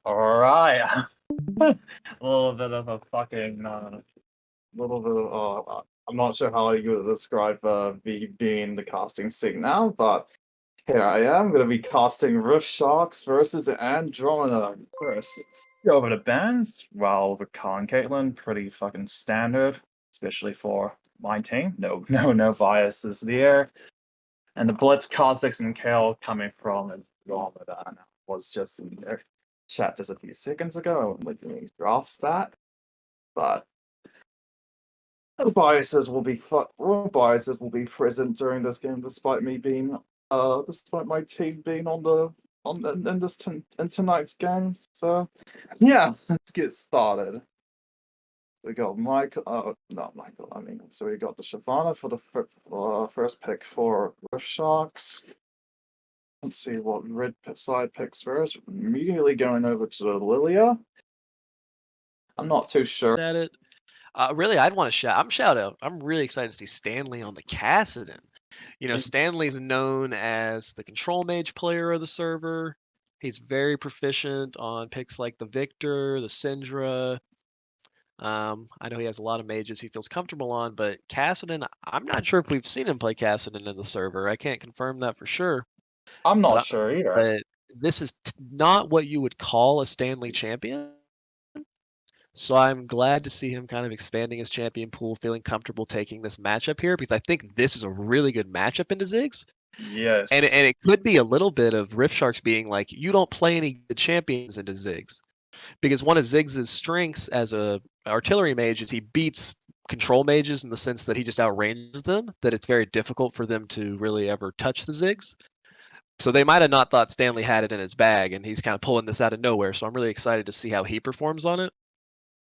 Alright. A little bit of a fucking, little bit of, I'm not sure how you would describe, me being the casting sig now, but here I am gonna be casting Rift Sharks versus Andromeda. First, let's go over the bands. Well, the Khan Caitlyn, pretty fucking standard, especially for my team. No biases there. And the Blitz, Kha'Zix, and Kale coming from Andromeda. And I was just in their chat just a few seconds ago, looking at draft stat. But no biases will be biases will be present during this game, despite me being despite my team being on the in this in tonight's game. So yeah, let's get started. We got Michael, not Michael. I mean, so we got the Shyvana for the first pick for Rift Sharks. Let's see what red side picks first. Immediately going over to the Lilia. I'm not too sure. At it. Really, I'd want to shout. Shout out. I'm really excited to see Stanley on the Kassadin. Stanley's known as the control mage player of the server. He's very proficient on picks like the Victor, the Syndra. I know he has a lot of mages he feels comfortable on, but Kassadin, I'm not sure if we've seen him play Kassadin in the server. I can't confirm that for sure, I'm but not sure either. this is not what you would call a Stanley champion. So I'm glad to see him kind of expanding his champion pool, feeling comfortable taking this matchup here because I think this is a really good matchup into Ziggs. And Yes. it could be a little bit of Rift Sharks being like, you don't play any good champions into Ziggs. Because one of Ziggs' strengths as a artillery mage is he beats control mages in the sense that he just outranges them, that it's very difficult for them to really ever touch the Ziggs. So they might have not thought Stanley had it in his bag, and he's kind of pulling this out of nowhere. So I'm really excited to see how he performs on it.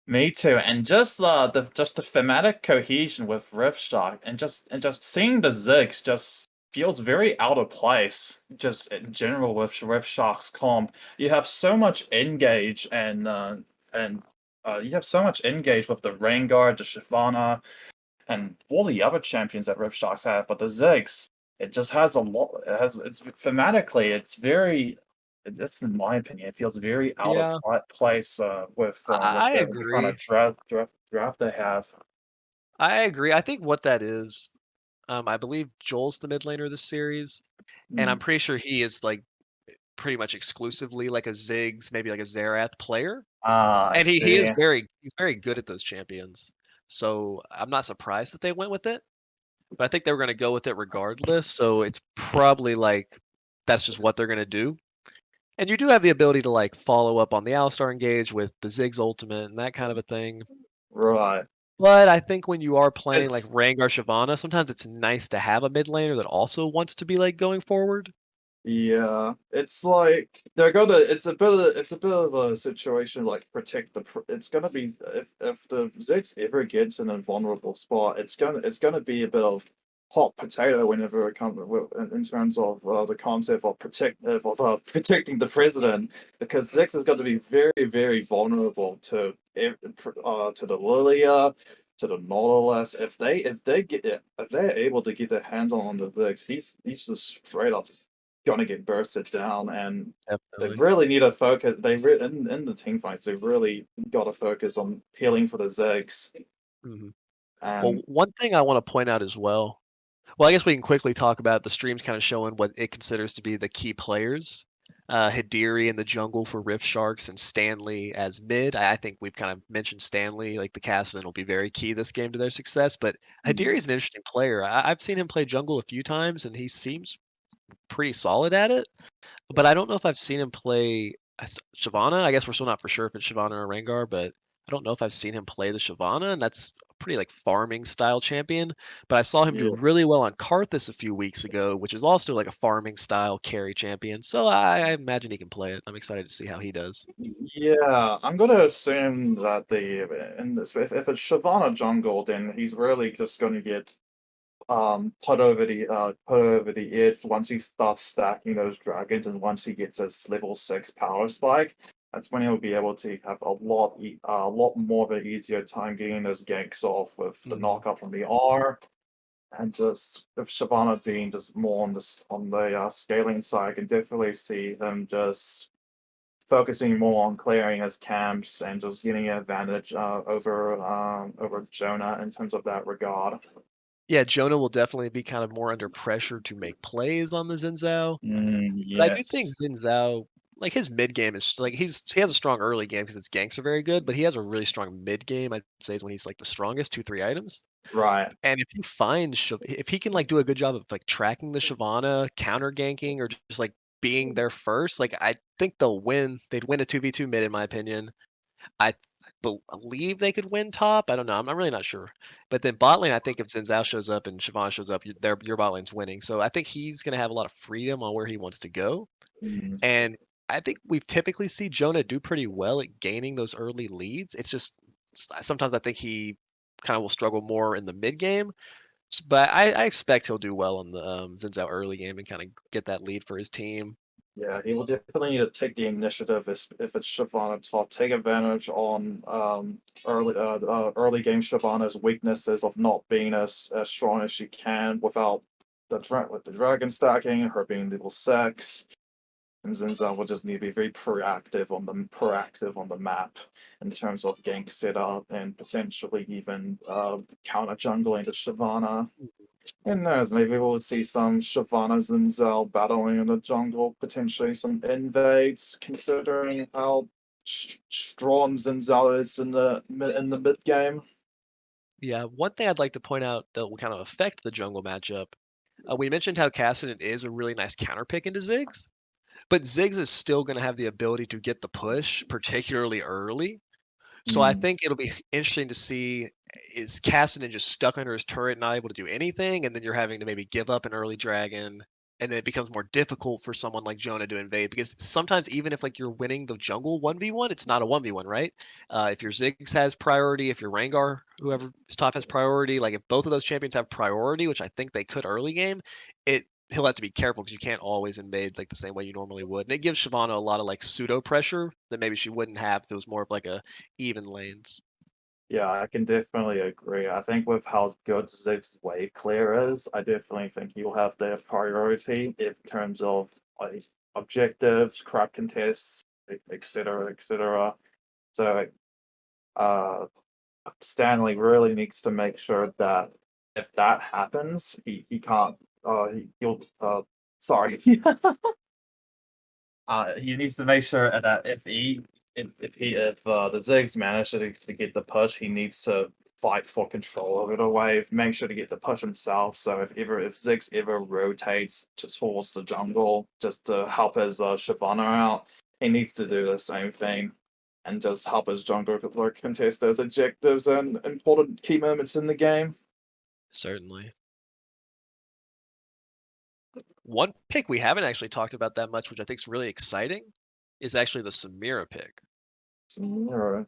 Me too, and just the thematic cohesion with Riftshock, and just seeing the Ziggs just feels very out of place. Just in general with Riftshock's comp, you have so much engage and you have so much engage with the Rengar, the Shyvana, and all the other champions that Riftshock's have. But the Ziggs, it just has a lot. It's thematically, it's very. That's in my opinion. It feels very out of Yeah, place with I the kind of agree. draft they have. I agree. I think what that is, I believe Joel's the mid laner of this series, and I'm Mm. pretty sure he is like pretty much exclusively like a Ziggs, maybe like a Xerath player. Ah, I And he see. is he's very good at those champions. So I'm not surprised that they went with it, but I think they were gonna go with it regardless. So it's probably like that's just what they're gonna do. And you do have the ability to like follow up on the Alistar engage with the Ziggs ultimate and that kind of a thing. Right. But I think when you are playing like It's Rengar Shyvana, sometimes it's nice to have a mid laner that also wants to be like going forward. Yeah, it's like they're gonna. It's a bit of a situation like protect the. It's gonna be if the Ziggs ever gets in a vulnerable spot, it's gonna be a bit of hot potato whenever it comes in terms of the concept of protecting the president, because Ziggs is going to be very vulnerable to the Lilia, to the Nautilus. If they're able to get their hands on the Ziggs, he's just straight up gonna get bursted down, and they Definitely. really need to focus. In the team fights, they really got to focus on peeling for the Zegs. hmm Well, And one thing I want to point out as well. Well, I guess we can quickly talk about the streams kind of showing what it considers to be the key players. Hidiri in the jungle for Rift Sharks and Stanley as mid. I think we've kind of mentioned Stanley, like the Kassadin will be very key this game to their success. But Hidiri is an interesting player. I've seen him play jungle a few times, and he seems pretty solid at it. But I don't know if I've seen him play Shyvana. I guess we're still not for sure if it's Shyvana or Rengar, but I don't know if I've seen him play the Shyvana, and that's a pretty like farming style champion. But I saw him do yeah, really well on Karthus a few weeks ago, which is also like a farming style carry champion. So I imagine he can play it. I'm excited to see how he does. yeah, I'm gonna assume that the in this if it's Shyvana jungle, then he's really just gonna get put over the edge once he starts stacking those dragons, and once he gets his level 6 power spike. That's when he'll be able to have a lot more of an easier time getting those ganks off with the hmm knockup from the R. And just with Shyvana being just more on the scaling side, I can definitely see him just focusing more on clearing his camps and just getting an advantage over Jonah in terms of that regard. Yeah, Jonah will definitely be kind of more under pressure to make plays on the Xin Zhao. But I do think Yes. Xin Zhao, like his mid game is like he has a strong early game because his ganks are very good, but he has a really strong mid game. I'd say is when he's like the strongest, 2-3 items. Right. And if he finds if he can like do a good job of like tracking the Shyvana, counter ganking, or just like being there first, like I think they'll win. They'd win a 2v2 mid in my opinion. I believe they could win top. I don't know. I'm really not sure. But then bot lane, I think if Xin Zhao shows up and Shyvana shows up, your bot lane's winning. So I think he's gonna have a lot of freedom on where he wants to go. Mm, And I think we've typically see Jonah do pretty well at gaining those early leads. It's just sometimes I think he kind of will struggle more in the mid game. But I expect he'll do well on the Xin Zhao early game and kind of get that lead for his team. yeah, he will definitely need to take the initiative if it's Shyvana top. Take advantage on early game Shyvana's weaknesses of not being as strong as she can without the dragon stacking, her being level 6. And Zinza will just need to be very proactive on the map in terms of gank setup and potentially even counter jungling to Shyvana. Who knows, maybe we'll see some Shyvana Zinzel battling in the jungle, potentially some invades, considering how strong Zinzel is in the mid game. Yeah, one thing I'd like to point out that will kind of affect the jungle matchup. We mentioned how Kassadin is a really nice counter pick into Ziggs, but Ziggs is still going to have the ability to get the push, particularly early. So I Mm, think it'll be interesting to see is Kassadin just stuck under his turret, not able to do anything, and then you're having to maybe give up an early dragon, and then it becomes more difficult for someone like Jonah to invade because sometimes even if like you're winning the jungle 1v1, it's not a 1v1, right? If your Ziggs has priority, if your Rengar, whoever is top has priority, like if both of those champions have priority, which I think they could early game, it he'll have to be careful because you can't always invade like the same way you normally would. And it gives Shyvana a lot of like pseudo pressure that maybe she wouldn't have if it was more of like a even lanes. yeah, I can definitely agree. I think with how good Zig's wave clear is, I definitely think he'll have their priority in terms of like objectives, crap contests, etc., etc. So uh Stanley really needs to make sure that if that happens, he can't he'll sorry. He needs to make sure that if the Ziggs manage to get the push, he needs to fight for control over the wave, make sure to get the push himself. So if Ziggs ever rotates towards the jungle just to help his Shyvana out, he needs to do the same thing and just help his jungler contest those objectives and important key moments in the game. Certainly. One pick we haven't actually talked about that much, which I think is really exciting, is actually the Samira pick. Samira.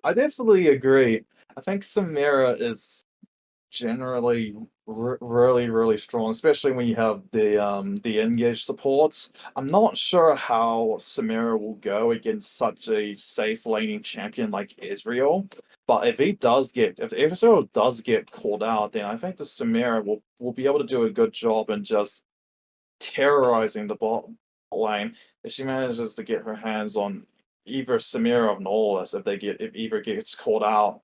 I definitely agree. I think Samira is generally really really strong, especially when you have the engage supports. I'm not sure how Samira will go against such a safe laning champion like Israel, but if Israel does get called out, then I think the Samira will be able to do a good job in just terrorizing the bot lane if she manages to get her hands on either Samira or Nolus if either gets called out.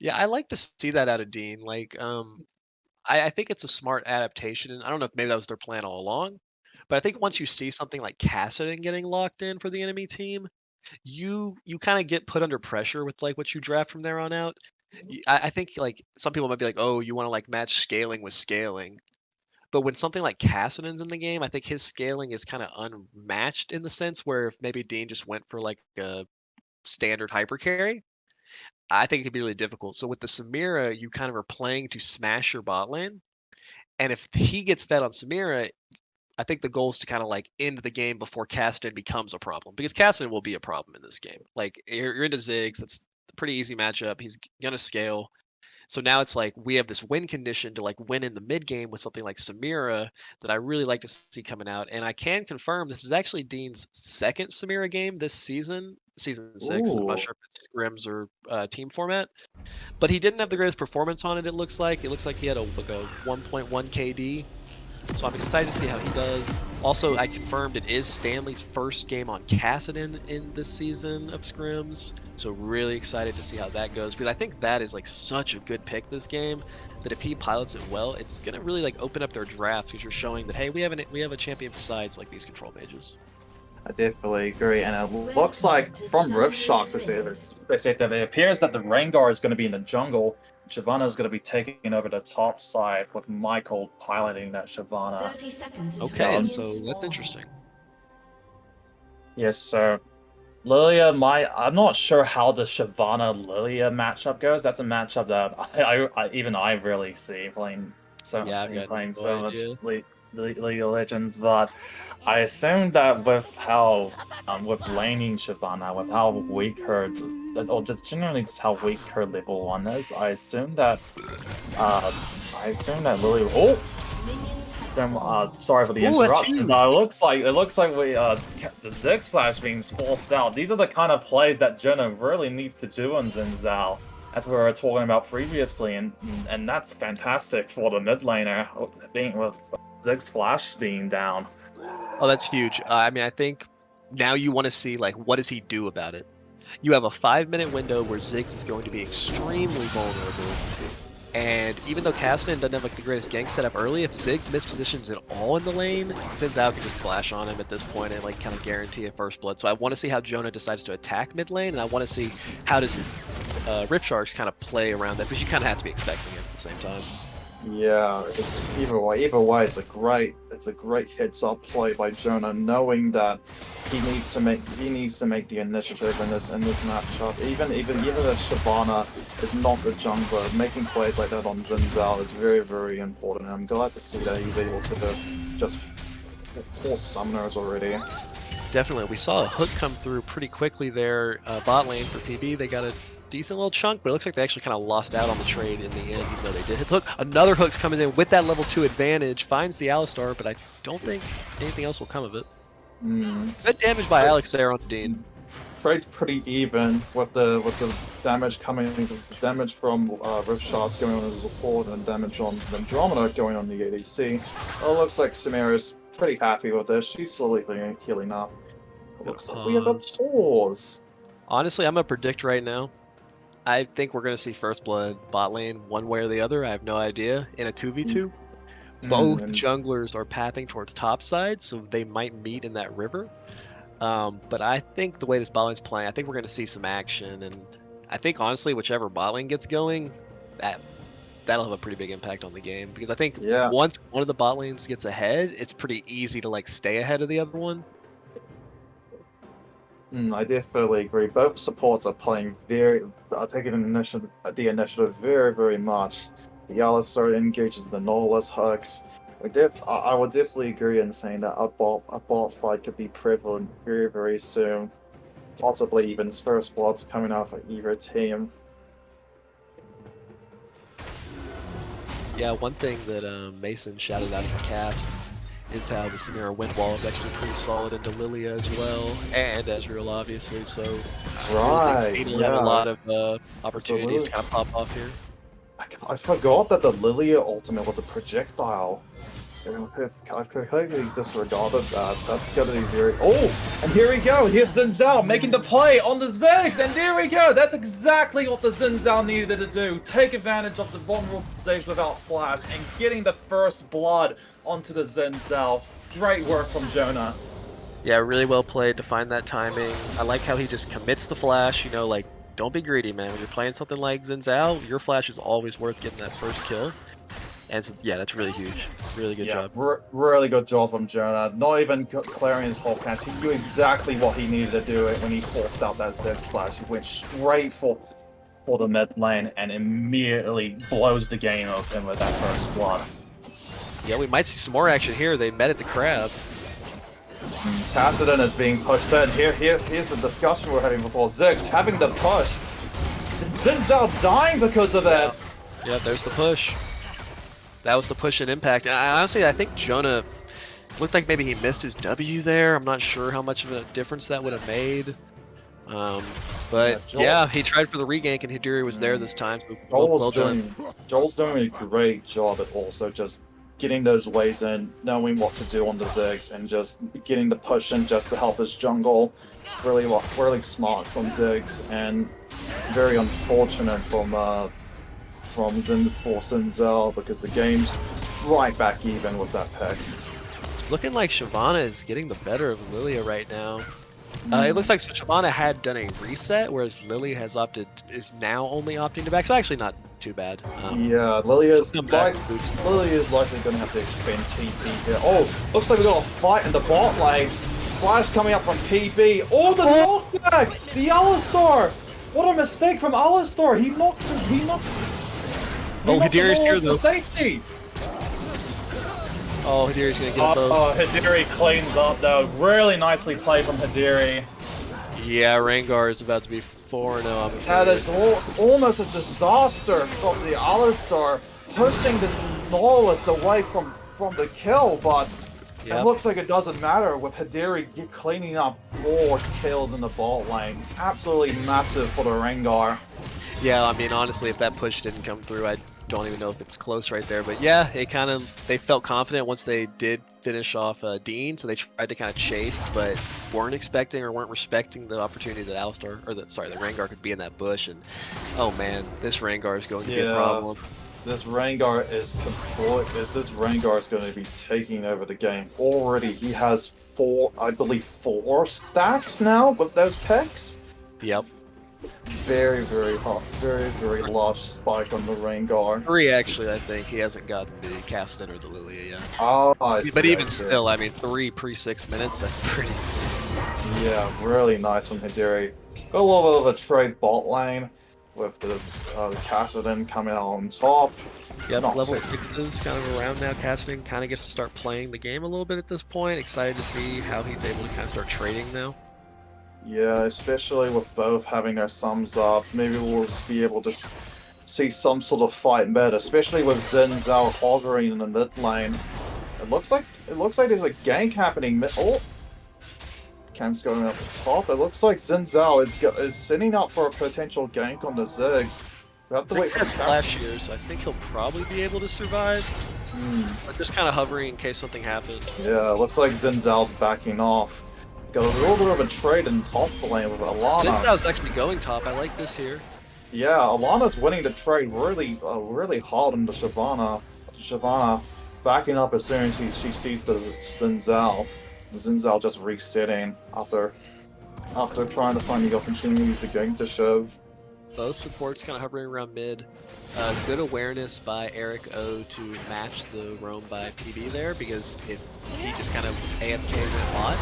Yeah, I like to see that out of Dean. Like, I think it's a smart adaptation, and I don't know if maybe that was their plan all along, but I think once you see something like Kassadin getting locked in for the enemy team, you kind of get put under pressure with like what you draft from there on out. I think like some people might be like, oh, you want to like match scaling with scaling, but when something like Kassadin's in the game, I think his scaling is kind of unmatched in the sense where if maybe Dean just went for like a standard hyper carry, I think it could be really difficult. So with the Samira, you kind of are playing to smash your bot lane. And if he gets fed on Samira, I think the goal is to kind of like end the game before Kassadin becomes a problem because Kassadin will be a problem in this game. Like you're into Ziggs, that's a pretty easy matchup. He's gonna scale. So now it's like we have this win condition to like win in the mid game with something like Samira that I really like to see coming out. And I can confirm this is actually Dean's second Samira game this season, season 6. I'm not Ooh. sure if it's scrims or team format, but he didn't have the greatest performance on it. It looks like he had a like a 1.1 KD. So I'm excited to see how he does. Also, I confirmed it is Stanley's first game on Kassadin in this season of Scrims. So really excited to see how that goes, because I think that is like such a good pick this game, that if he pilots it well, it's gonna really like open up their drafts, because you're showing that, hey, we have a champion besides like these control mages. I definitely agree, and it looks like from Rift Sharks perspective, it appears that the Rengar is going to be in the jungle. Shyvana is going to be taking over the top side with Michael piloting that Shyvana. 30 seconds Okay, until so minions that's spawn. interesting. Yes, so Lilia, I'm not sure how the Shyvana Lilia matchup goes. That's a matchup that even I really see Yeah, I've got playing no so much idea. League of Legends, but I assume that with how with laning Shyvana, with how weak her or just generally just how weak her level 1 is, uh Lilia Minions have sorry for the Ooh, that's interruption, huge. but it looks like we the Ziggs flash being forced out. These are the kind of plays that Jenna really needs to do on Xin Zhao, as we were talking about previously, and that's fantastic for the mid laner being with Ziggs flash being down. Oh, that's huge. I mean, I think now you want to see like what does he do about it. You have a 5-minute window where Ziggs is going to be extremely vulnerable. And even though Kassadin doesn't have like the greatest gank setup early, if Ziggs mispositions at all in the lane, Xin Zhao can just flash on him at this point and like kind of guarantee a first blood. So I want to see how Jonah decides to attack mid lane, and I want to see how does his Rift Sharks kind of play around that, because you kind of have to be expecting it at the same time. Yeah, it's either way, it's a great heads up play by Jonah, knowing that he needs to make the initiative in this matchup. Even if Shyvana is not the jungler, making plays like that on Xin Zhao is very, very important, and I'm glad to see that he's able to just force summoners already. Definitely, we saw a hook come through pretty quickly there, bot lane for PB. They got a decent little chunk, but it looks like they actually kind of lost out on the trade in the end, even though they did hit the hook. Another hook's coming in with that level 2 advantage, finds the Alistar, but I don't think anything else will come of it. Good damage by Alex there on Dean. Trade's pretty even with the damage from Rift Shards going on the support and damage on Andromeda going on the ADC. Well, it looks like Samira's pretty happy with this. She's slowly healing up. It looks like we have a pause. Honestly, I'm gonna predict right now. I think we're gonna see first blood bot lane one way or the other. I have no idea. In a 2v2, both junglers are pathing towards top side, so they might meet in that river. But I think the way this bot lane's playing, I think we're going to see some action, and I think honestly, whichever bot lane gets going, that'll have a pretty big impact on the game, because I think once one of the bot lanes gets ahead, it's pretty easy to like stay ahead of the other one. I definitely agree. Both supports are playing taking the initiative very, very much. The Alistar engages the Nautilus hooks. I would definitely agree in saying that a bot fight could be prevalent very, very soon. Possibly even first bloods coming out for either team. Yeah, one thing that Mason shouted out in the cast is how the Samira wind wall is actually pretty solid into Lilia as well, and Ezreal obviously, so right, Beetle have a lot of opportunities to kind of pop off here. I forgot that the Lilia ultimate was a projectile. I've completely disregarded that. That's gonna be very... Oh! And here we go! Here's Xin Zhao making the play on the Ziggs! And there we go! That's exactly what the Xin Zhao needed to do. Take advantage of the vulnerable Ziggs without flash and getting the first blood onto the Xin Zhao. Great work from Jonah. Yeah, really well played to find that timing. I like how he just commits the flash, you know, like, don't be greedy, man. When you're playing something like Xin Zhao, your flash is always worth getting that first kill. And so, yeah, that's really huge. Really good job. Really good job from Jonah. Not even clearing his whole catch. He knew exactly what he needed to do when he forced out that Ziggs flash. He went straight for the mid lane and immediately blows the game open with that first blood. Yeah, we might see some more action here. They met at the crab. Kassadin is being pushed in. Here's the discussion we're having before. Ziggs having the push. Xin Zhao dying because of that. Yeah, there's the push. That was the push and impact. And honestly, I think Jonah looked like maybe he missed his W there. I'm not sure how much of a difference that would have made. But yeah, he tried for the regank, and Hidiri was there this time. So Joel's doing a great job at also just getting those waves in, knowing what to do on the Ziggs, and just getting the push in just to help his jungle. Really smart from Ziggs, and very unfortunate from Zinzel, because the game's right back even with that pick. It's looking like Shyvana is getting the better of Lilia right now. It looks like Shyvana had done a reset, whereas Lily is now only opting to back. So actually not too bad. Yeah, Lilia's come back, Lilia is likely going to have to expend TP here. Oh, looks like we got a fight in the bot lane. Flash coming up from PB. Oh, the knockback! The Alistar! What a mistake from Alistar! He knocked Hidiri's here though. Safety! Oh, Hidiri's gonna get both. Oh, Hidiri cleans up though. Really nicely played from Hidiri. Yeah, Rengar is about to be 4-0, I'm afraid. That is almost a disaster from the Alistar, pushing the Nautilus away from the kill, but it looks like it doesn't matter with Hidiri cleaning up 4 kills in the bot lane. Absolutely massive for the Rengar. Yeah, I mean, honestly, if that push didn't come through, I don't even know if it's close right there. But yeah, they felt confident once they did finish off Dean, so they tried to kind of chase, but weren't expecting or weren't respecting the opportunity that the Rengar could be in that bush. And oh man, this Rengar is going to be a problem. This Rengar is going to be taking over the game. Already, he has 4 stacks now with those picks. Yep. Very hot. Very large spike on the Rengar. 3 actually, I think. He hasn't gotten the Caston or the Lilia yet. Oh, I see. But even still, I mean, 3 pre-6 minutes, that's pretty insane. Yeah, really nice from Hidiri. Got a little bit of a trade bot lane with the Caston coming out on top. Yep, level 6s kind of around now. Caston kind of gets to start playing the game a little bit at this point. Excited to see how he's able to kind of start trading now. Yeah, especially with both having their sums up. Maybe we'll just be able to see some sort of fight mid, especially with Zinzao hovering in the mid lane. It looks like there's a gank happening mid. Oh, Ken's going up the top. It looks like Zinzao is setting up for a potential gank on the Ziggs. Ziggs has flash here, so I think he'll probably be able to survive. But just kind of hovering in case something happens. Yeah, it looks like Zinzao's backing off. Got a little bit of a trade in top lane with Alana. Zinzao's actually going top. I like this here. Yeah, Alana's winning the trade really hard into Shyvana. Shyvana backing up as soon as she sees the Zinzao. Zinzao just resetting after trying to find the opportunity to gank the Shiv. Both supports kind of hovering around mid. Good awareness by Eric O to match the roam by PB there, because if he just kind of AFK went bot,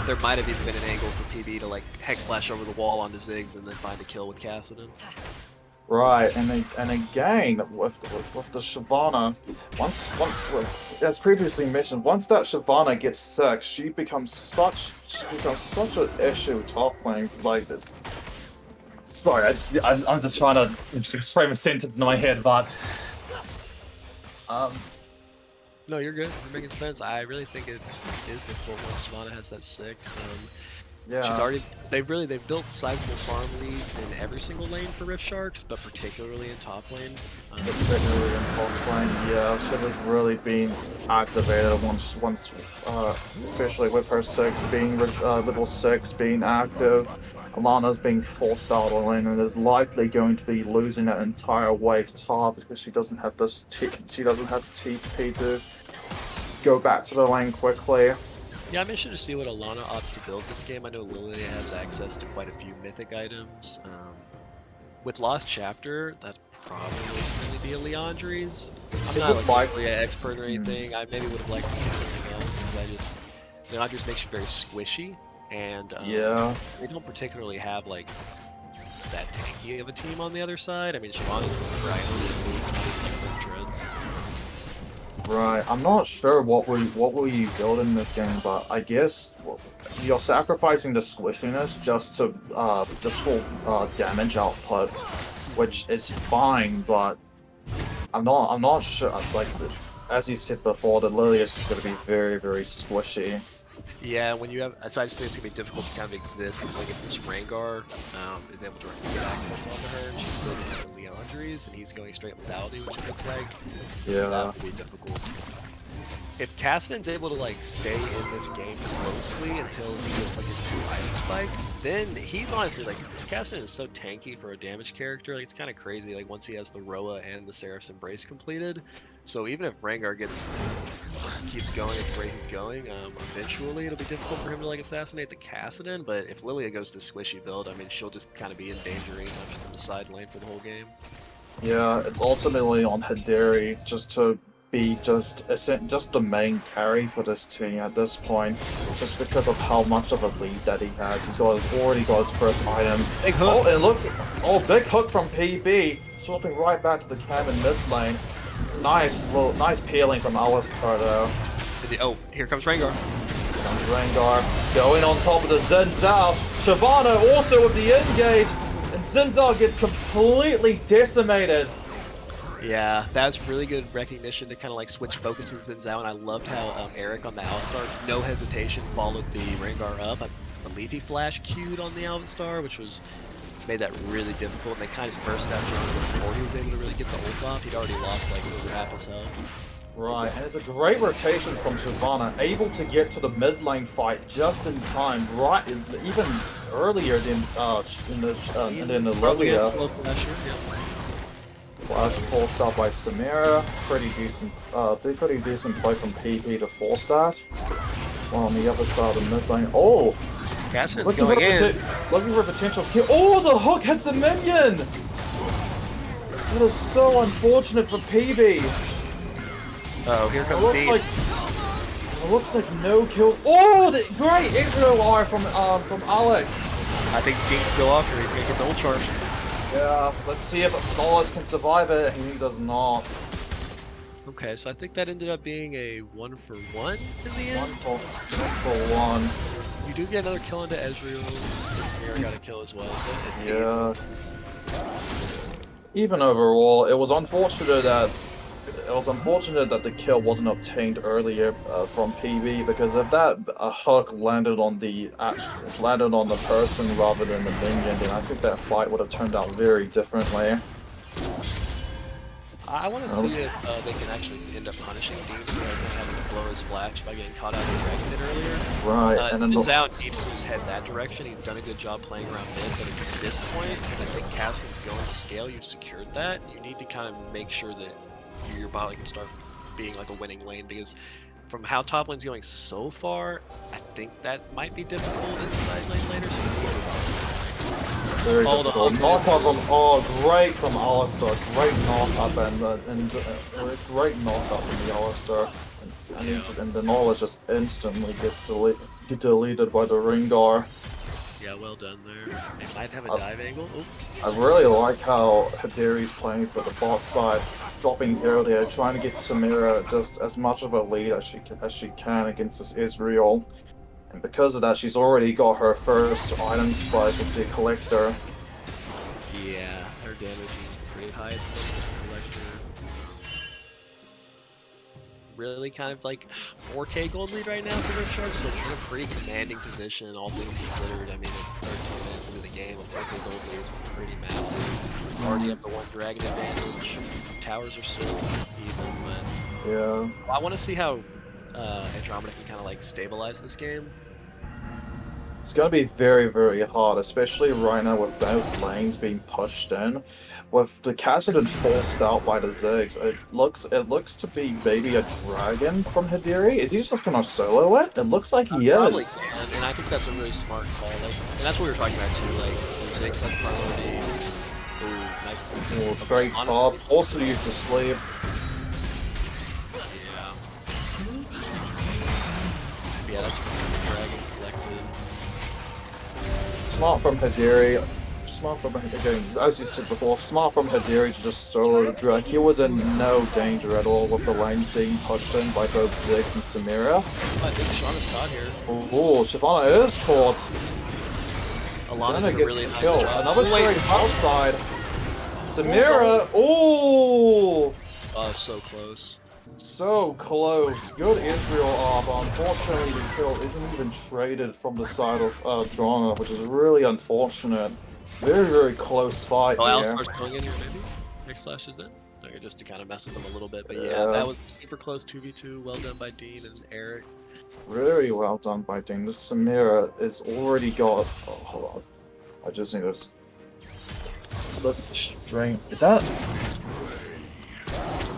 there might have even been an angle for PB to like hex flash over the wall onto Ziggs and then find a kill with Cassidon. Right, and again with the Shyvana, as previously mentioned, once that Shyvana gets sick, she becomes such an issue top lane. Like, sorry, I'm just trying to frame a sentence in my head, but no, you're good. You're making sense. I really think it is difficult once Shyvana has that 6. yeah, they've built sizable farm leads in every single lane for Rift Sharks, but particularly in top lane. particularly in top lane, yeah, Shiv has really been activated once, especially with her 6 being level 6 being active. Alana's being forced out of lane and is likely going to be losing that entire wave top because she doesn't have this she doesn't have TP to go back to the lane quickly. Yeah, I'm interested to see what Alana opts to build this game. I know Lilia has access to quite a few mythic items. With Lost Chapter, that's probably going to be a Leandri's. I'm not like an expert or anything. I maybe would have liked to see something else, because Leandri's makes you very squishy, and they don't particularly have like that tanky of a team on the other side. I mean, Shyvana's right on the boots and different dreads. Right, I'm not sure what will you build in this game, but I guess you're sacrificing the squishiness just for damage output, which is fine. But I'm not sure. Like, as you said before, the Lily is just going to be very squishy. Yeah, when you have, so I just think it's gonna be difficult to kind of exist, because like if this Rengar is able to get access onto her, and she's building Leandri's, and he's going straight lethality, which it looks like, that would be difficult. if Kassadin's able to like stay in this game closely until he gets like his 2 item spike, then he's honestly like Kassadin is so tanky for a damage character. Like it's kind of crazy. Like once he has the Roa and the Seraph's Embrace completed, so even if Rengar keeps going at the rate he's going, eventually it'll be difficult for him to like assassinate the Kassadin. But if Lilia goes to squishy build, I mean she'll just kind of be in danger anytime she's in the side lane for the whole game. Yeah, it's ultimately on Hideri just to be just the main carry for this team at this point, just because of how much of a lead that he has. He's already got his first item. Big hook. Oh, and look, big hook from PB, swapping right back to the cam in mid lane. Nice peeling from Alistar though. Oh, here comes Rengar. Comes Rengar, going on top of the Xin Zhao. Shyvana also with the engage, and Xin Zhao gets completely decimated. Yeah, that's really good recognition to kind of like switch focus to the Xin Zhao, and I loved how Eric on the Alistar, no hesitation, followed the Rengar up. I believe he flash queued on the Alistar, which made that really difficult, and they kind of just burst that drone before he was able to really get the ult off. He'd already lost like over half his health. Right, and it's a great rotation from Shyvana, able to get to the mid lane fight just in time, right, even earlier than in the Lilia. Flash full start by Samira, pretty decent play from PP to full start. One on the other side of the mid lane. Oh! Kassadin's going in. Looking for a potential kill. Oh, the hook hits a minion! That is so unfortunate for PB. Oh, here comes Dean. It looks like no kill. Oh, the great Israel R from Alex. I think Dean can go off here. He's gonna get the ult charge. Yeah, let's see if Flawless can survive it, and he does not. Okay, so I think that ended up being a 1-for-1 in the end. 1-for-1. You do get another kill into Ezreal. Samira got a kill as well, so yeah. Even overall, it was unfortunate that the kill wasn't obtained earlier from PB, because if that hook landed on the person rather than the minion, then I think that fight would have turned out very differently. I want to see if they can actually end up punishing Dean for having to blow his flash by getting caught out in the dragon pit earlier. Right, and then Zhao needs to just head that direction. He's done a good job playing around mid, but at this point, I think Kassadin's going to scale. You've secured that. You need to kind of make sure that your bot can start being like a winning lane, because from how top lane's going so far, I think that might be difficult in the side lane later. Very difficult. Knock up from great from Alistar. Great knock up and great knock up from the Alistar, and the knowledge just instantly gets deleted by the Rengar. Yeah, well done there. They might have a dive angle. Ooh. I really like how Hideri's playing for the bot side, dropping earlier, trying to get Samira just as much of a lead as she can against this Israel. And because of that, she's already got her first item spike with the Collector. Yeah, her damage is pretty high with the Collector. Really kind of like 4k gold lead right now for Rift Shark, so in a pretty commanding position, all things considered. I mean, at 13 minutes into the game, a 4k gold lead is pretty massive. Already have the 1 dragon advantage. Towers are still even, but Yeah. I want to see how Andromeda can kind of like stabilize this game. It's gonna be very, very hard, especially right now with both lanes being pushed in. With the Kassadin forced out by the Ziggs, it looks to be maybe a dragon from Hideri. Is he just gonna solo it? It looks like he Probably is. can, and I think that's a really smart call. Like, and that's what we were talking about too. Like, Ziggs has priority. Or straight top. Also used to sleep. Yeah, that's dragon collected. Smart from Hideri. As you said before, smart from Hideri to just solo the drag. He was in no danger at all with the lanes being pushed in by both Ziggs and Samira. I think Shyvana's caught here. Oh, Shyvana is caught. Alana gets really the nice kill. job. Another straight outside. Samira. Oh, So close. so close. Good Israel, but unfortunately the kill isn't even traded from the side of Drama, which is really unfortunate. Very, very close fight Oh, here. Alistar's going in here maybe? Next flash is in? Okay, just to kind of mess with them a little bit. But yeah, that was super close 2v2. Well done by Dean and Eric. Very well done by Dean. This Samira is already got. Oh, hold on. I just need to Look, string. Is that?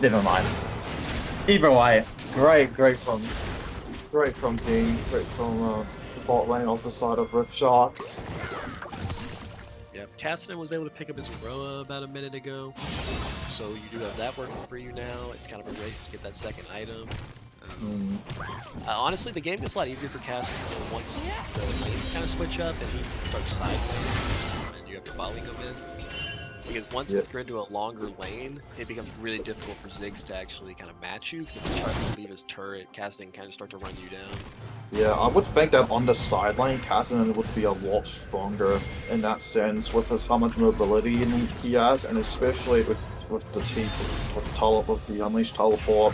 Never mind. Either way, great from Dean. Great from the bot lane off the side of Rift Sharks. Yep, Cassidy was able to pick up his Roa about a minute ago. So you do have that working for you now. It's kind of a race to get that second item. Honestly, the game gets a lot easier for Cassidy once the lanes kind of switch up and he starts side laning and you have your bot lane come in. Because once it's into a longer lane, it becomes really difficult for Ziggs to actually kind of match you. Because if he tries to leave his turret, Cassidy can kind of start to run you down. Yeah, I would think that on the side lane, Cassidy would be a lot stronger in that sense with how much mobility he has, and especially with the Unleashed teleport.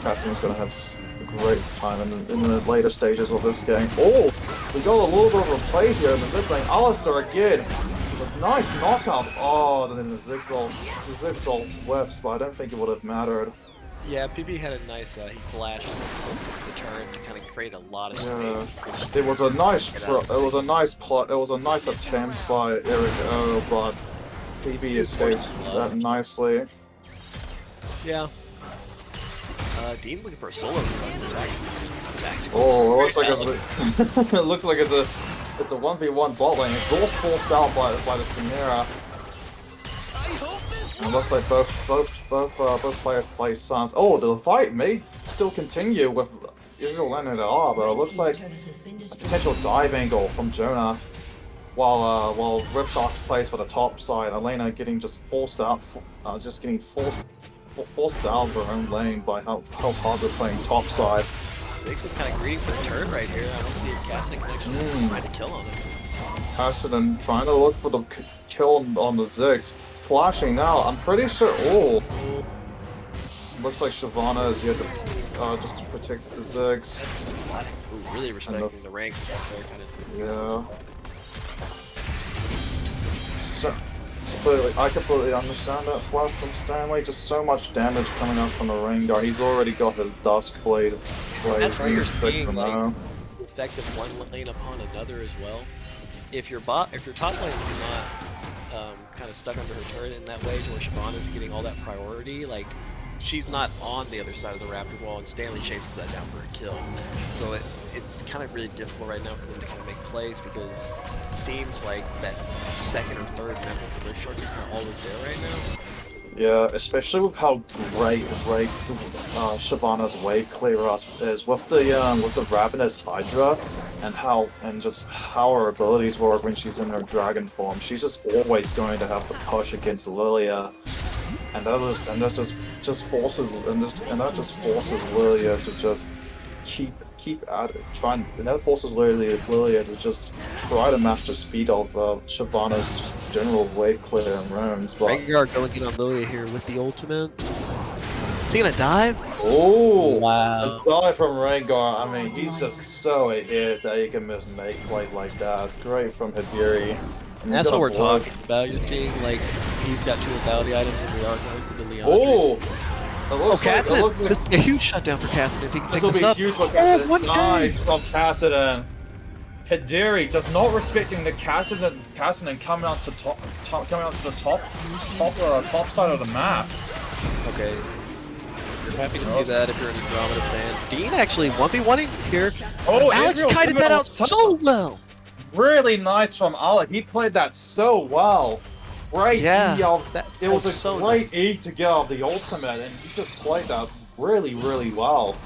Cassidy's going to have a great time in the later stages of this game. Oh, we got a little bit of a play here in the mid lane. Alistair again. Nice knockup. Oh, then the Ziggs ult whiffs, but I don't think it would have mattered. Yeah, PB had a nice, he flashed the turret to kind of create a lot of space. It was a nice attempt by Eric O, but PB escapes that nicely. Yeah. Dean looking for a solo attack. Oh, it looks like it's a 1v1 bot lane. Exhaust forced out by the Samira. And it looks like both players play Suns. Oh, the fight may still continue with Israel landing at R, but it looks like a potential dive angle from Jonah. While Ripsharks plays for the top side, Elena getting just forced out, forced out of her own lane by how hard they're playing top side. Ziggs is kind of greedy for the turret right here. I don't see if Cassidy can actually find a kill on him. Cassidy trying to look for the kill on the Ziggs. Flashing now, I'm pretty sure. Oh! Looks like Shyvana is here to just to protect the Ziggs. Ooh, really respecting the rank. Yeah. So, I completely understand that flash from Stanley. Just so much damage coming up from the Rengar. He's already got his Duskblade. That's where you're seeing like effective one lane upon another as well. If your top lane is not kind of stuck under her turret in that way, to where Shyvana's getting all that priority, like she's not on the other side of the Raptor wall, and Stanley chases that down for a kill. So it's kind of really difficult right now for them to kind of make plays because it seems like that second or third member for Rift Shark is kind of always there right now. Yeah, especially with how great Shyvana's wave clear is with the Ravenous Hydra, and just how her abilities work when she's in her dragon form. She's just always going to have to push against Lilia, and that just forces Lilia to just keep at it, and that forces Lilia to just try to match the speed of Shyvana's general wave clear and roams. But Rengar going in on Lilia here with the ultimate. Is he gonna dive? Oh wow! A dive from Rengar. I mean, he's just so ahead that he can just make plays like that. Great from Hidiri. That's what we're talking about. You're seeing like he's got 2 lethality items, and we are going for the Leon. Oh, Cassidy! This will be a huge shutdown for Cassidy if he can pick this up. Oh, nice from Cassidy. Hidiri just not respecting the Cassidy coming out to the top side of the map. Okay. You're happy to see that if you're an Andromeda fan. Dean actually 1v1ing here. Oh, Alex kited that out so well. Really nice from Alec. He played that so well. Great E. It was a so great nice. E to get out the ultimate, and he just played that really, really well.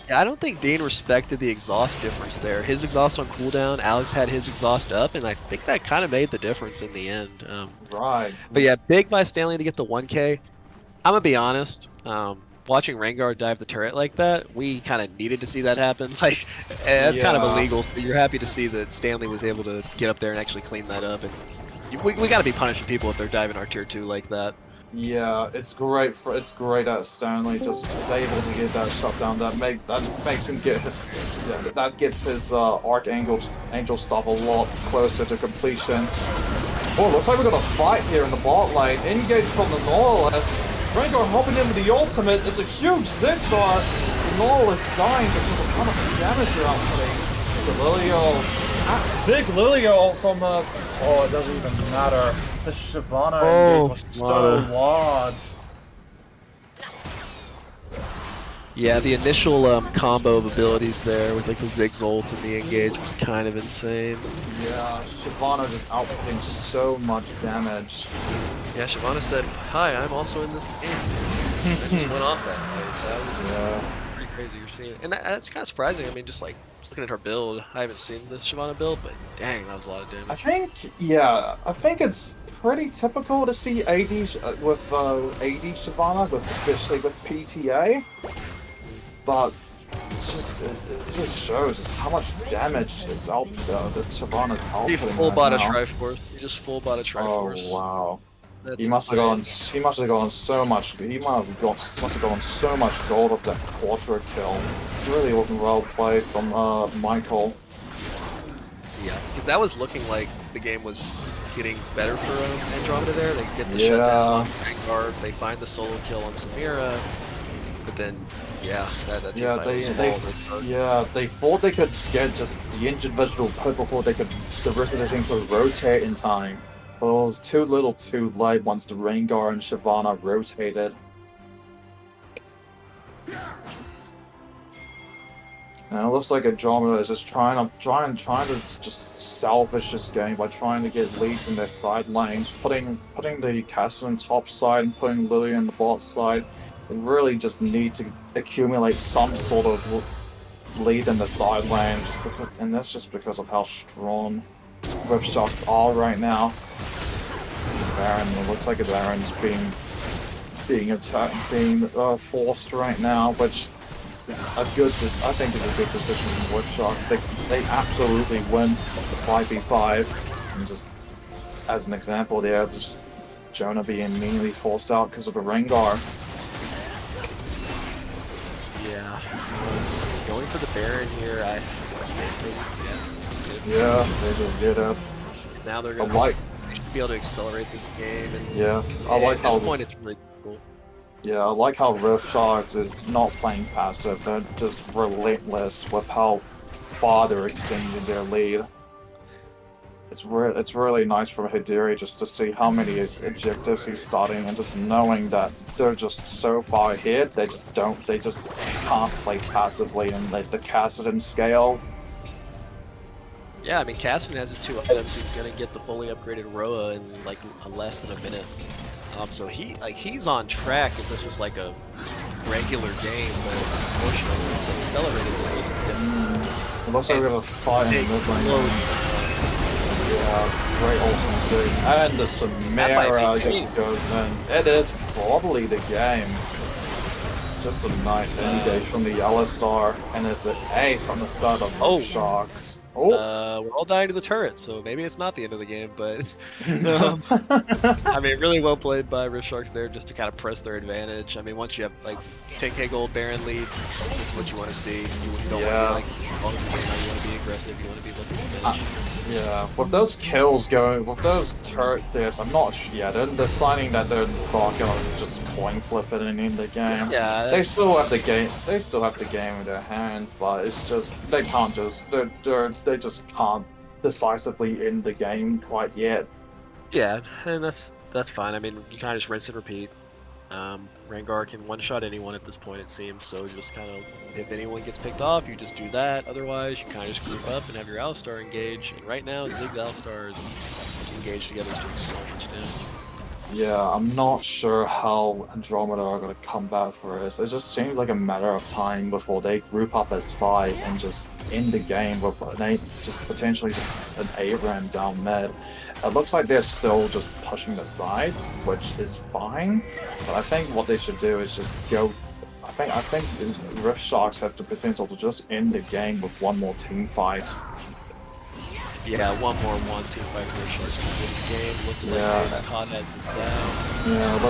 Yeah, I don't think Dean respected the exhaust difference there. His exhaust on cooldown, Alex had his exhaust up, and I think that kind of made the difference in the end. Right. But yeah, big by Stanley to get the 1K. I'm gonna be honest. Watching Rengar dive the turret like that, we kind of needed to see that happen. Like, that's kind of illegal. So you're happy to see that Stanley was able to get up there and actually clean that up. And we got to be punishing people if they're diving our tier 2 like that. Yeah, it's great that Stanley just is able to get that shutdown. That makes him get that gets his Archangel stuff a lot closer to completion. Oh, looks like we got a fight here in the bot lane. Engage from the Nautilus. Rengar hopping in with the ultimate. It's a huge zigzag. Null is dying because of how much damage you're outputting. The Lilio. Big Lilio from oh, it doesn't even matter. The Shyvana engage was so large. Yeah, the initial combo of abilities there with like the Ziggs ult and the engage was kind of insane. Yeah, Shyvana just outputting so much damage. Yeah, Shyvana said, "Hi, I'm also in this game." I just went off that night. That was pretty crazy. You're seeing, and that's kind of surprising. I mean, just like looking at her build, I haven't seen this Shyvana build, but dang, that was a lot of damage. I think it's pretty typical to see AD with AD Shyvana, especially with PTA. But it just shows just how much damage it's out that Shyvana's outputting. He full bought a Triforce. He just full bought a Triforce. Oh wow! That's He must have gone so much. He must have gone so much gold of that quarter kill. Really wasn't well played from Michael. Yeah, because that was looking like the game was getting better for Andromeda there. They get the shutdown on Rengar, they find the solo kill on Samira, but then that team fight was small. They thought they could get just the injured vegetable put before the rest of the team could rotate in time. But it was too little too late once the Rengar and Shyvana rotated. And it looks like Andromeda is just trying to just salvage this game by trying to get leads in their side lanes, putting the Castle in top side and putting Lily in the bot side. They really just need to accumulate some sort of lead in the side lane, and that's just because of how strong Ripshots are right now. Baron, it looks like Baron's being attacked, forced right now, which is I think is a good position from Ripshots. They absolutely win the 5v5, and just as an example, there, just Jonah being meanly forced out because of the Rengar. Yeah, going for the Baron here, they just did it. Now they're gonna they should be able to accelerate this game. And at this point it's really cool. Yeah, I like how Ripshots is not playing passive. They're just relentless with how far they're extending their lead. It's really nice from Hidiri just to see how many objectives he's starting and just knowing that they're just so far ahead. They just can't play passively and the Kassadin scale. Yeah, I mean Kassadin has his 2 items. He's gonna get the fully upgraded Roa in like less than a minute. So he's on track if this was like a regular game, but unfortunately it's accelerated. It's just It looks like we're gonna fight in the mid lane. Yeah, great ultimate too. And the Samira just goes in. It is probably the game. Just a nice engage from the Yellow Star, and it's an ace on the side of Sharks. We're all dying to the turret, so maybe it's not the end of the game, but I mean, really well played by Rift Sharks there, just to kind of press their advantage. I mean, once you have like 10k gold Baron lead, this is what you want to see. You don't want to be like, you want to be aggressive, you want to be looking to finish. With those kills going, with those turret deaths, I'm not sure. Yeah, they're signing that they're not gonna just coin flip it and end the game. Yeah, they still have the game. They still have the game in their hands, but it's just they can't just they just can't decisively end the game quite yet. Yeah, and that's fine. I mean, you kind of just rinse and repeat. Rengar can one-shot anyone at this point, it seems, so you just kind of, if anyone gets picked off, you just do that. Otherwise, you kind of just group up and have your Alistar engage. And right now, Ziggs Alistar is engaged together, is doing so much damage. Yeah, I'm not sure how Andromeda are going to come back for this. It just seems like a matter of time before they group up as 5 and just end the game with potentially just an ARAM down mid. It looks like they're still just pushing the sides, which is fine. But I think what they should do is just go. I think Rift Sharks have the potential to just end the game with one more team fight. Yeah, one more team fight for Rift Sharks to win the game. Looks like Con has it down. Yeah, it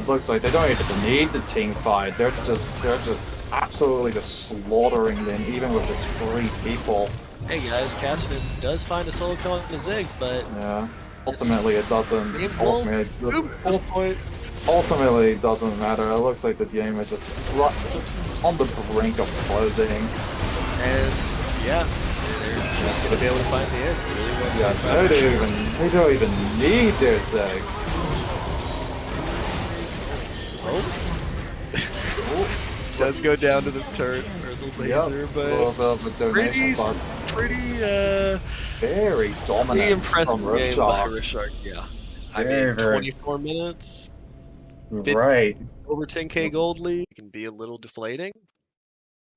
looks like they don't even need the team fight. They're just absolutely just slaughtering them, even with just 3 people. Hey guys, Kassadin does find a solo kill on the Zig, but ultimately it doesn't. Ultimately, ultimately it doesn't matter. It looks like the game is just on the brink of closing. And yeah, they're just gonna be able to find the end. Really well Yeah, played by they don't even need their segs. Does go down to the turret or the laser, A but little bit of a donation, but pretty very pretty dominant impressive from game by Riftshark. Rishart. Yeah, I Very, mean, very 24 minutes, right. over 10K gold lead can be a little deflating.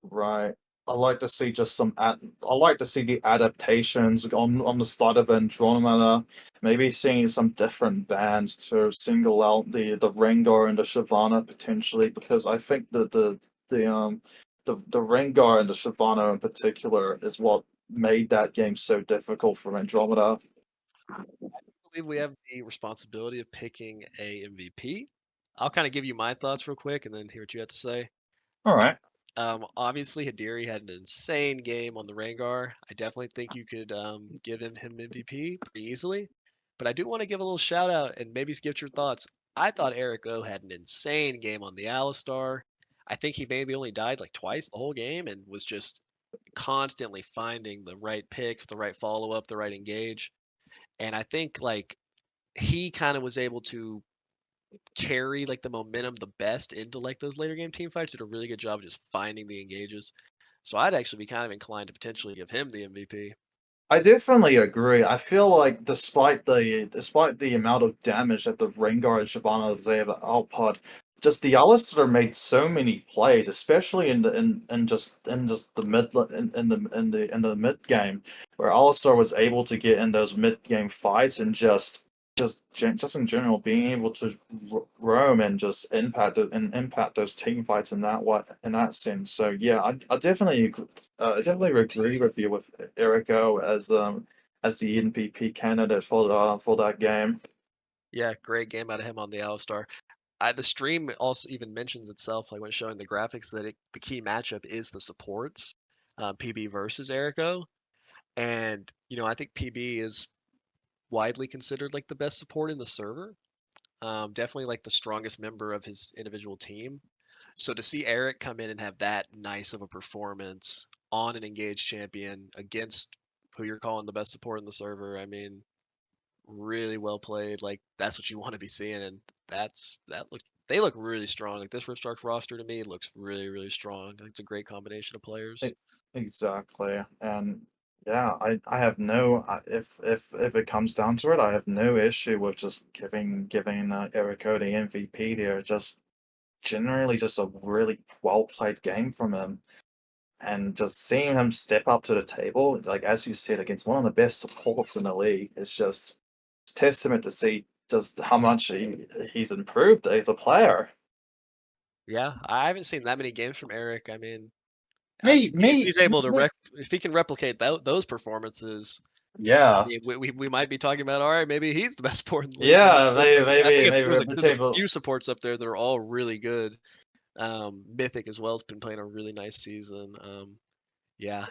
Right. I like to see just I like to see the adaptations on the start of Andromeda. Maybe seeing some different bands to single out the Rengar and the Shyvana potentially, because I think that the Rengar and the Shyvana in particular is what made that game so difficult for Andromeda. I believe we have the responsibility of picking a MVP. I'll kind of give you my thoughts real quick and then hear what you have to say. All right. Obviously, Hidiri had an insane game on the Rengar. I definitely think you could give him MVP pretty easily. But I do want to give a little shout out and maybe give your thoughts. I thought Eric O had an insane game on the Alistar. I think he maybe only died like twice the whole game and was just constantly finding the right picks, the right follow up, the right engage. And I think like he kind of was able to carry like the momentum the best into like those later game team fights. Did a really good job of just finding the engages. So I'd actually be kind of inclined to potentially give him the MVP. I definitely agree. I feel like despite the amount of damage that the Rengar and Shyvana was able to output, just the Alistar made so many plays, especially in just the in the mid game, where Alistar was able to get in those mid game fights and just in general being able to roam and just impact those team fights in that sense. So yeah, I definitely agree with you with Erico as the MVP candidate for that game. Yeah, great game out of him on the Alistar. The stream also even mentions itself, like when showing the graphics, that the key matchup is the supports, PB versus Erico. And, I think PB is widely considered like the best support in the server. Definitely like the strongest member of his individual team. So to see Eric come in and have that nice of a performance on an engaged champion against who you're calling the best support in the server, I mean, really well played. Like that's what you want to be seeing, and they look really strong. Like this Rift Shark roster to me looks really really strong. I think it's a great combination of players. E- Exactly, and yeah, I have no if it comes down to it, I have no issue with just giving Erico the MVP there. Just generally just a really well played game from him. And just seeing him step up to the table, like as you said, against one of the best supports in the league, it's testament to see just how much he's improved as a player. Yeah, I haven't seen that many games from Eric. I mean, Me, if me, he's able to me. if he can replicate those performances, I Yeah. mean, we might be talking about all right, maybe he's the best support in the league. Yeah, I think maybe there's the there's a table. few supports up there that are all really good. Mythic as well has been playing a really nice season. Yeah,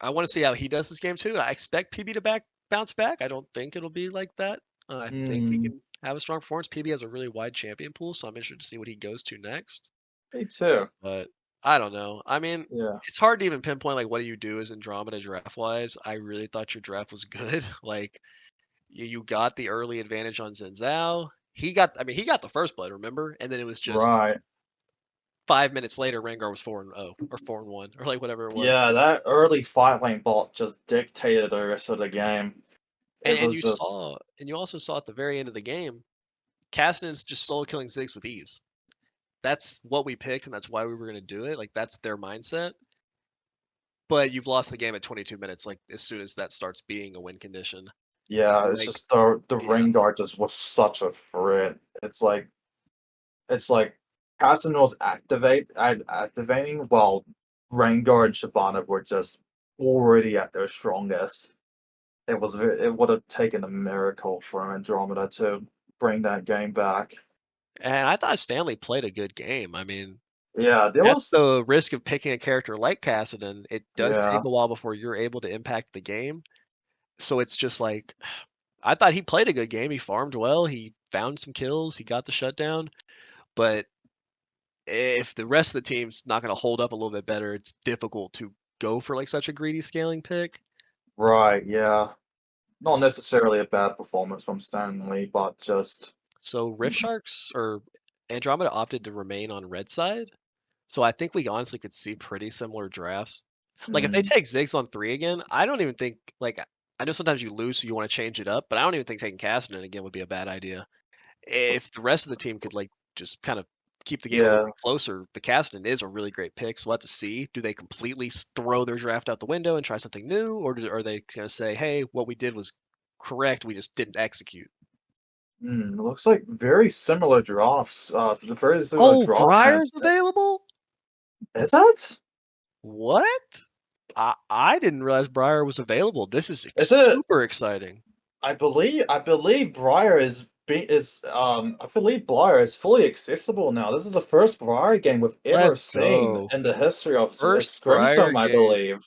I want to see how he does this game too. I expect PB to bounce back. I don't think it'll be like that. I think he Mm, can have a strong performance. PB has a really wide champion pool, so I'm interested to see what he goes to next. me too. But I don't know. I mean, Yeah. it's hard to even pinpoint like what do you do as Andromeda draft wise. I really thought your draft was good. Like you got the early advantage on Zenzao. He got the first blood, remember? And then it was just Right. 5 minutes later, Rengar was 4-0 or 4-1 or like whatever it was. Yeah, that early 5 lane bot just dictated the rest of the game. It And was just you also saw at the very end of the game, Kassadin's just solo killing Ziggs with ease. That's what we picked, and that's why we were going to do it. Like that's their mindset. But you've lost the game at 22 minutes. Like as soon as that starts being a win condition. yeah, So it's like just the yeah, Rengar just was such a threat. It's like Casanova was activating while Rengar and Shyvana were just already at their strongest. It would have taken a miracle for Andromeda to bring that game back. and I thought Stanley played a good game. I mean, Yeah, there that's was the risk of picking a character like Kassadin. It does take yeah, a while before you're able to impact the game. So it's just like I thought he played a good game. He farmed well. He found some kills. He got the shutdown. But if the rest of the team's not going to hold up a little bit better, it's difficult to go for like such a greedy scaling pick. Right, yeah. Not necessarily a bad performance from Stanley, but just So Rift Sharks or Andromeda opted to remain on red side. So I think we honestly could see pretty similar drafts. Like if they mm, take Ziggs on 3 again, I don't even think like I know sometimes you lose so you want to change it up, but I don't even think taking Cassidy again would be a bad idea. If the rest of the team could like just kind of keep the game a little yeah. bit closer, the Cassidy is a really great pick. So we'll have to see. Do they completely throw their draft out the window and try something new, or are they going to say, "Hey, what we did was correct. We just didn't execute." It looks like very similar drafts. The very similar Oh, draft plans. Briar's available. Is that? What? I didn't realize Briar was available. This is Is it? super exciting. I believe Briar I believe Briar is fully accessible now. This is the first Briar game we've ever Let's seen go. in the history of First Briar Scrimsum, I game. believe.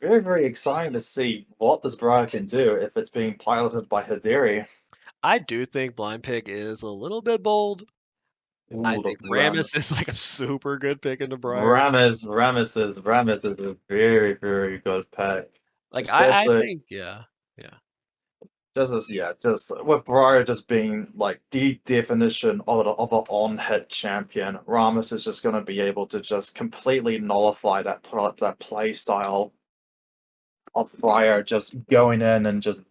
Very, very exciting to see what this Briar can do if it's being piloted by Hideri. I do think Blind Pick is a little bit bold. I Ooh, think Rammus is like a super good pick into Briar. Ramis is a very, very good pick. Like I Especially think yeah. just with Briar just being like the definition of an on-hit champion, Ramis is just gonna be able to just completely nullify that play style of Briar just going in and just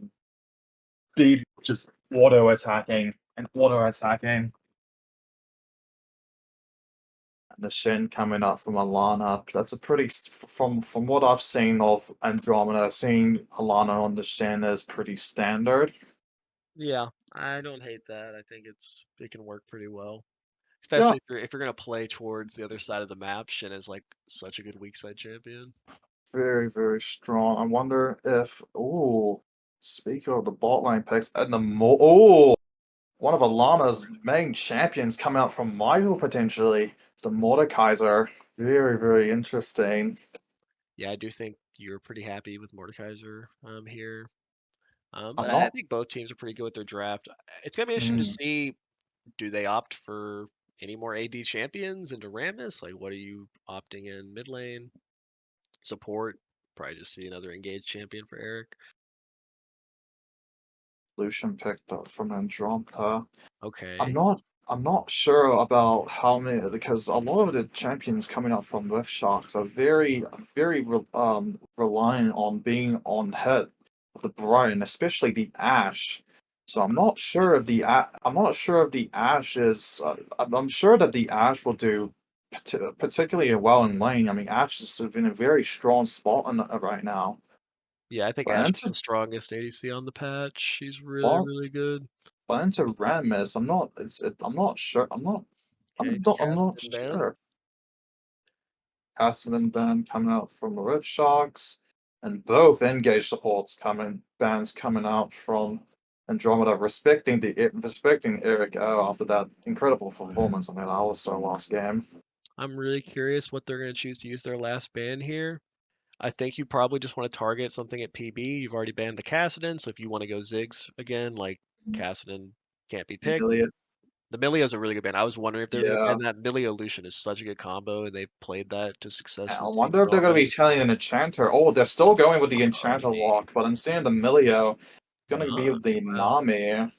Be just auto attacking and auto attacking. the Shin coming up from Alana. That's a pretty from what I've seen of Andromeda, seeing Alana on the Shin is pretty standard. Yeah, I don't hate that. I think it can work pretty well. Yeah, Especially if you're gonna play towards the other side of the map, Shin is like such a good weak side champion. very, very strong. I wonder if speaking of the bot lane picks and one of Alana's main champions coming out from Mayu potentially, the Mordekaiser. Very, very interesting. Yeah, I do think you're pretty happy with Mordekaiser here. I'm But I not. think both teams are pretty good with their draft. It's gonna be interesting to Mm, see, do they opt for any more AD champions into Rammus? Like, what are you opting in mid lane? Support? Probably just see another engaged champion for Eric. Lucian picked up from Andromeda. I'm Okay. not I'm not sure about how many because a lot of the champions coming up from Rift Sharks are very reliant on being on hit of the Brian, especially the Ash. So I'm not sure if the Ash is I'm sure that the Ash will do particularly well in lane. I mean, Ash is in a very strong spot right now. Yeah, I think But Ash is into the strongest ADC on the patch. She's really, but, really good. but into Rammus, I'm not sure. Okay, I'm not Cassidy ban. sure. Hassel Ben coming out from the Red Sharks, and both engage supports bands coming out from Andromeda, respecting Eric O after that incredible performance on that Alistar last game. I'm really curious what they're gonna choose to use their last ban here. I think you probably just want to target something at PB. You've already banned the Kassadin, so if you want to go Ziggs again, like Kassadin can't be picked. Elliot, The Milio's a really good ban. I was wondering if they were going to yeah. ban that. Milio Lucian is such a good combo, and they've played that to success I this wonder season if they're going to be already. telling an Enchanter. Oh, they're still going with the Enchanter Nami. lock, but instead of the Milio, it's going to be Nami. the Wow. Nami.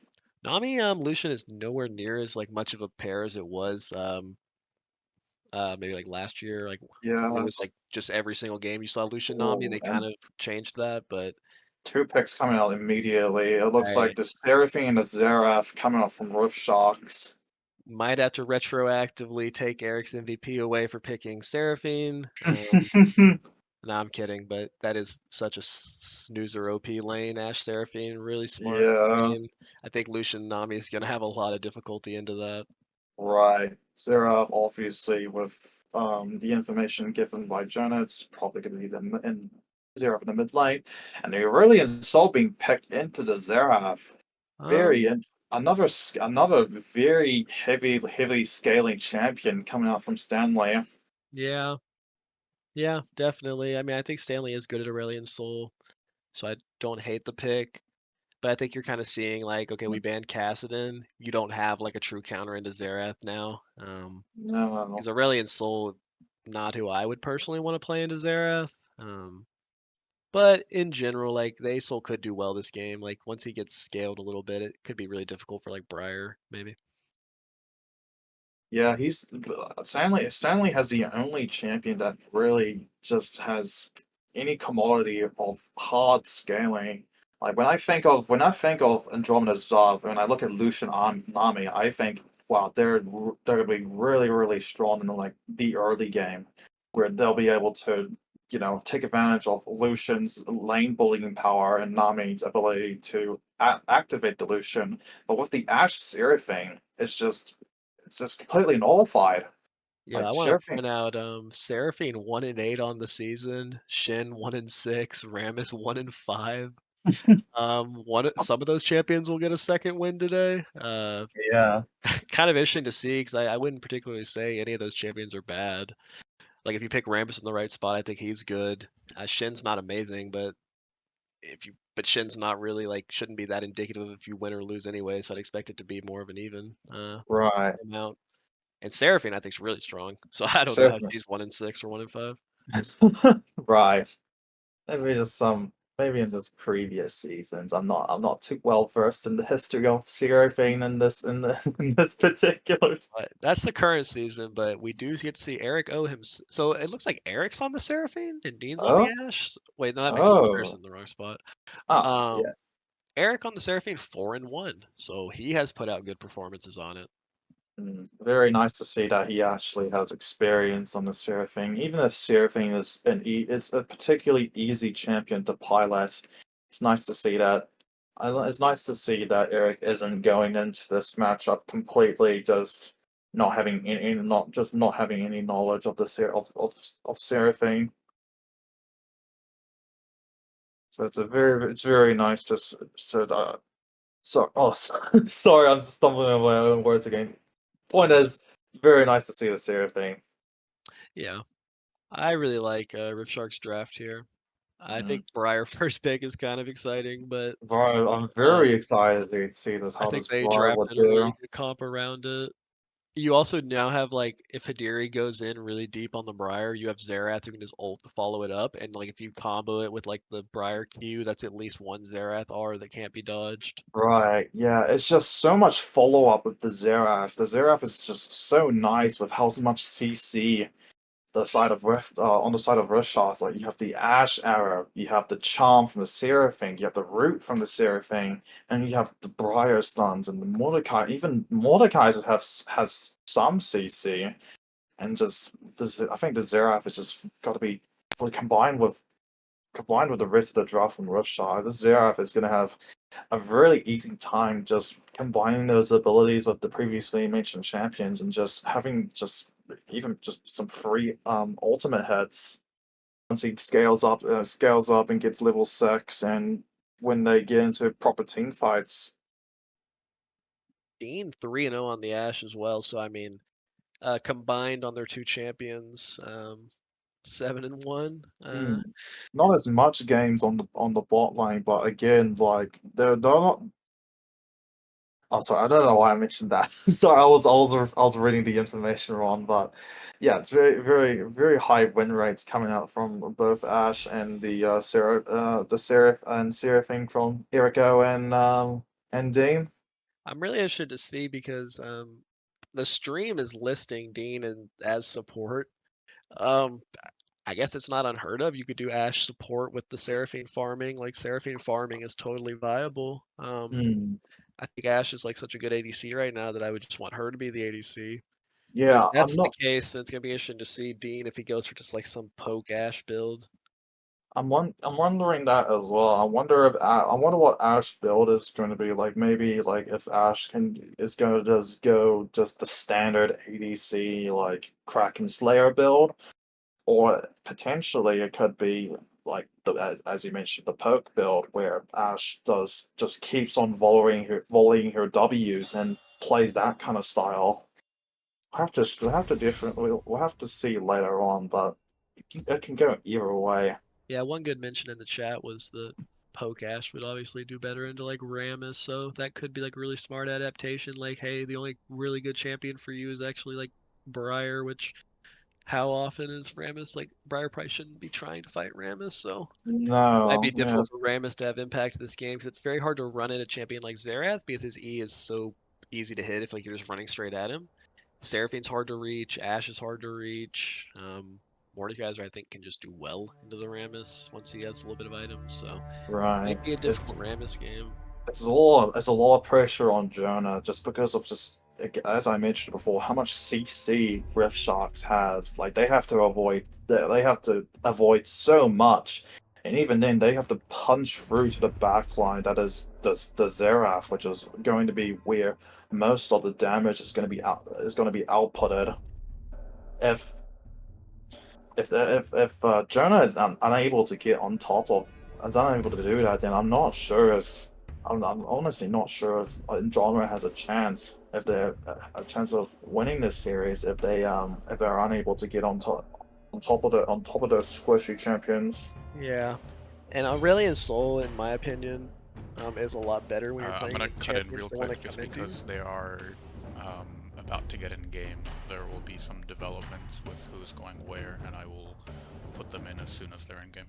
Nami Lucian is nowhere near as like much of a pair as it was maybe like last year, like when it was Yes. like just every single game you saw Lucian Nami. Oh, They kind and of changed that, but two picks coming out immediately. It looks I like the Seraphine and the Xerath coming out from Rift Sharks. might have to retroactively take Eric's MVP away for picking Seraphine. No, I'm kidding, but that is such a snoozer OP lane. Ash Seraphine, really smart Yeah, lane. I think Lucian Nami is going to have a lot of difficulty into that. right. Xerath, obviously, with the information given by Jonah, it's probably going to be in Xerath in the mid lane, and they really insult being picked into the Xerath. Um, Very in- another very heavy scaling champion coming out from Stanley. yeah, yeah, definitely. I mean, I think Stanley is good at Aurelion Soul, so I don't hate the pick. But I think you're kind of seeing like, okay, we banned Kassadin. You don't have like a true counter into Xerath now. No. Because Aurelion Sol, not who I would personally want to play into Xerath. But in general, like the Asol could do well this game. Like once he gets scaled a little bit, it could be really difficult for like Briar, maybe. Yeah, he's Stanley. Stanley has the only champion that really just has any commodity of hard scaling. Like when I think of Andromeda Zav, when I look at Lucian Nami, I think, wow, they're gonna be really strong in like the early game, where they'll be able to take advantage of Lucian's lane bullying power and Nami's ability to activate the Lucian. But with the Ashe Seraphine, it's just completely nullified. Yeah, Like I want to Seraphine. point out Seraphine 1-8 on the season, Shin 1-6, Rammus 1-5. Some of those champions will get a second win today. Yeah. Kind of interesting to see because I wouldn't particularly say any of those champions are bad. Like if you pick Rammus in the right spot, I think he's good. Shin's not amazing, but Shin's not really like shouldn't be that indicative of if you win or lose anyway. So I'd expect it to be more of an even Right. amount. And Seraphine, I think, is really strong. So I don't know how Seraphine. she's 1-6 or 1-5. Right. Maybe in just previous seasons. I'm not too well versed in the history of Seraphine in this particular. But that's the current season. But we do get to see Eric O him. So it looks like Eric's on the Seraphine and Dean's on the Oh, Ash. Wait, no, that makes sense. Eric's oh, in the wrong spot. yeah. Um, Eric on the Seraphine 4-1. So he has put out good performances on it. Very nice to see that he actually has experience on the Seraphine. Even if Seraphine is a particularly easy champion to pilot, it's nice to see that. It's nice to see that Eric isn't going into this matchup completely just not having any knowledge of of Seraphine. So it's very nice to so that sorry, I'm just stumbling over my own words again. Point is, very nice to see the Seraphine. Yeah, I really like Rift Shark's draft here. I think Mm. Briar first pick is kind of exciting, but Bro, I'm um, very excited to see this I how think this they Briar will drafted a really do. good comp around it. You also now have like if Hidiri goes in really deep on the Briar, you have Xerath who can just ult to follow it up, and like if you combo it with like the Briar Q, that's at least one Xerath R that can't be dodged. Right, yeah, it's just so much follow up with the Xerath. The Xerath is just so nice with how much CC on the side of Rishos. Like you have the Ash arrow, you have the Charm from the Seraphine, you have the Root from the Seraphine, and you have the Briar stuns and the Mordecai. Even Mordecai has some CC, and I think the Xerath has just got to be fully combined with the rest of the draft from Rishos. This Xerath is going to have a really easy time just combining those abilities with the previously mentioned champions and just having just some free ultimate hits once he scales up and gets level 6 and when they get into proper team fights. Dean 3-0 on the Ash as well, so I mean, combined on their two champions, 7-1. Hmm. Not as much games on the bot lane, but again, like they're not. Oh, sorry, I don't know why I mentioned that. Sorry, I was reading the information wrong, but yeah, it's very high win rates coming out from both Ash and the Seraph and Seraphine from Eriko and Dean. I'm really interested to see because the stream is listing Dean and as support. Um, I guess it's not unheard of. You could do Ash support with the Seraphine farming. Like Seraphine farming is totally viable. Hmm. I think Ash is like such a good ADC right now that I would just want her to be the ADC. But if Yeah, I'm that's the not. case, then it's gonna be interesting to see Dean if he goes for just like some poke Ash build. I'm wondering that as well. I wonder what Ash build is going to be like. Maybe like if Ash can is going to just go just the standard ADC like Kraken Slayer build. Or potentially it could be like as you mentioned, the poke build where Ash does just keeps on volleying her W's and plays that kind of style. We'll have to we'll have to see later on, but it can go either way. Yeah, one good mention in the chat was the Poke Ash would obviously do better into like Rammus, so that could be like a really smart adaptation. Like, hey, the only really good champion for you is actually like Briar, which how often is Rammus like Briar probably shouldn't be trying to fight Rammus, so might be No, yeah, difficult for Rammus to have impact in this game because it's very hard to run at a champion like Xerath because his E is so easy to hit if like you're just running straight at him. Seraphine's hard to reach, Ash is hard to reach. Mordekaiser I think can just do well into the Rammus once he has a little bit of items, so right. might be a difficult Rammus game. It's a lot of pressure on Jonah just because of as I mentioned before, how much CC Rift Sharks have. Like they have to avoid so much, and even then they have to punch through to the back line. That is the Xerath, which is going to be where most of the damage is going to be outputted. If if Jonah is unable to get on top of, is unable to do that, then I'm not sure if I'm honestly not sure if Andromeda has a chance, if they're a chance of winning this series if they're unable to get on top of those squishy champions. Yeah. And Aurelion Sol, in my opinion, is a lot better when you're I'm playing gonna against cut in champions real that want quick to just come into you. because they are about to get in game. There will be some developments with who's going where, and I will put them in as soon as they're in game.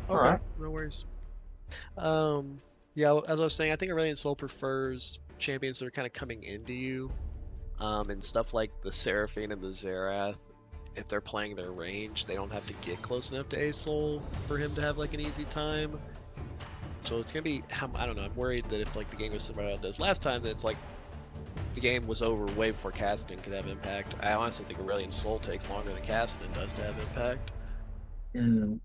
Okay, Alright. no worries. Yeah, as I was saying, I think Aurelion Sol prefers champions that are kind of coming into you. And stuff like the Seraphine and the Xerath, if they're playing their range, they don't have to get close enough to A-Soul for him to have like an easy time. So it's gonna be, I don't know, I'm worried that if like the game goes similar to how it does last time, that it's like the game was over way before Cassidon could have impact. I honestly think Aurelion Sol takes longer than Cassidon does to have impact. Mm.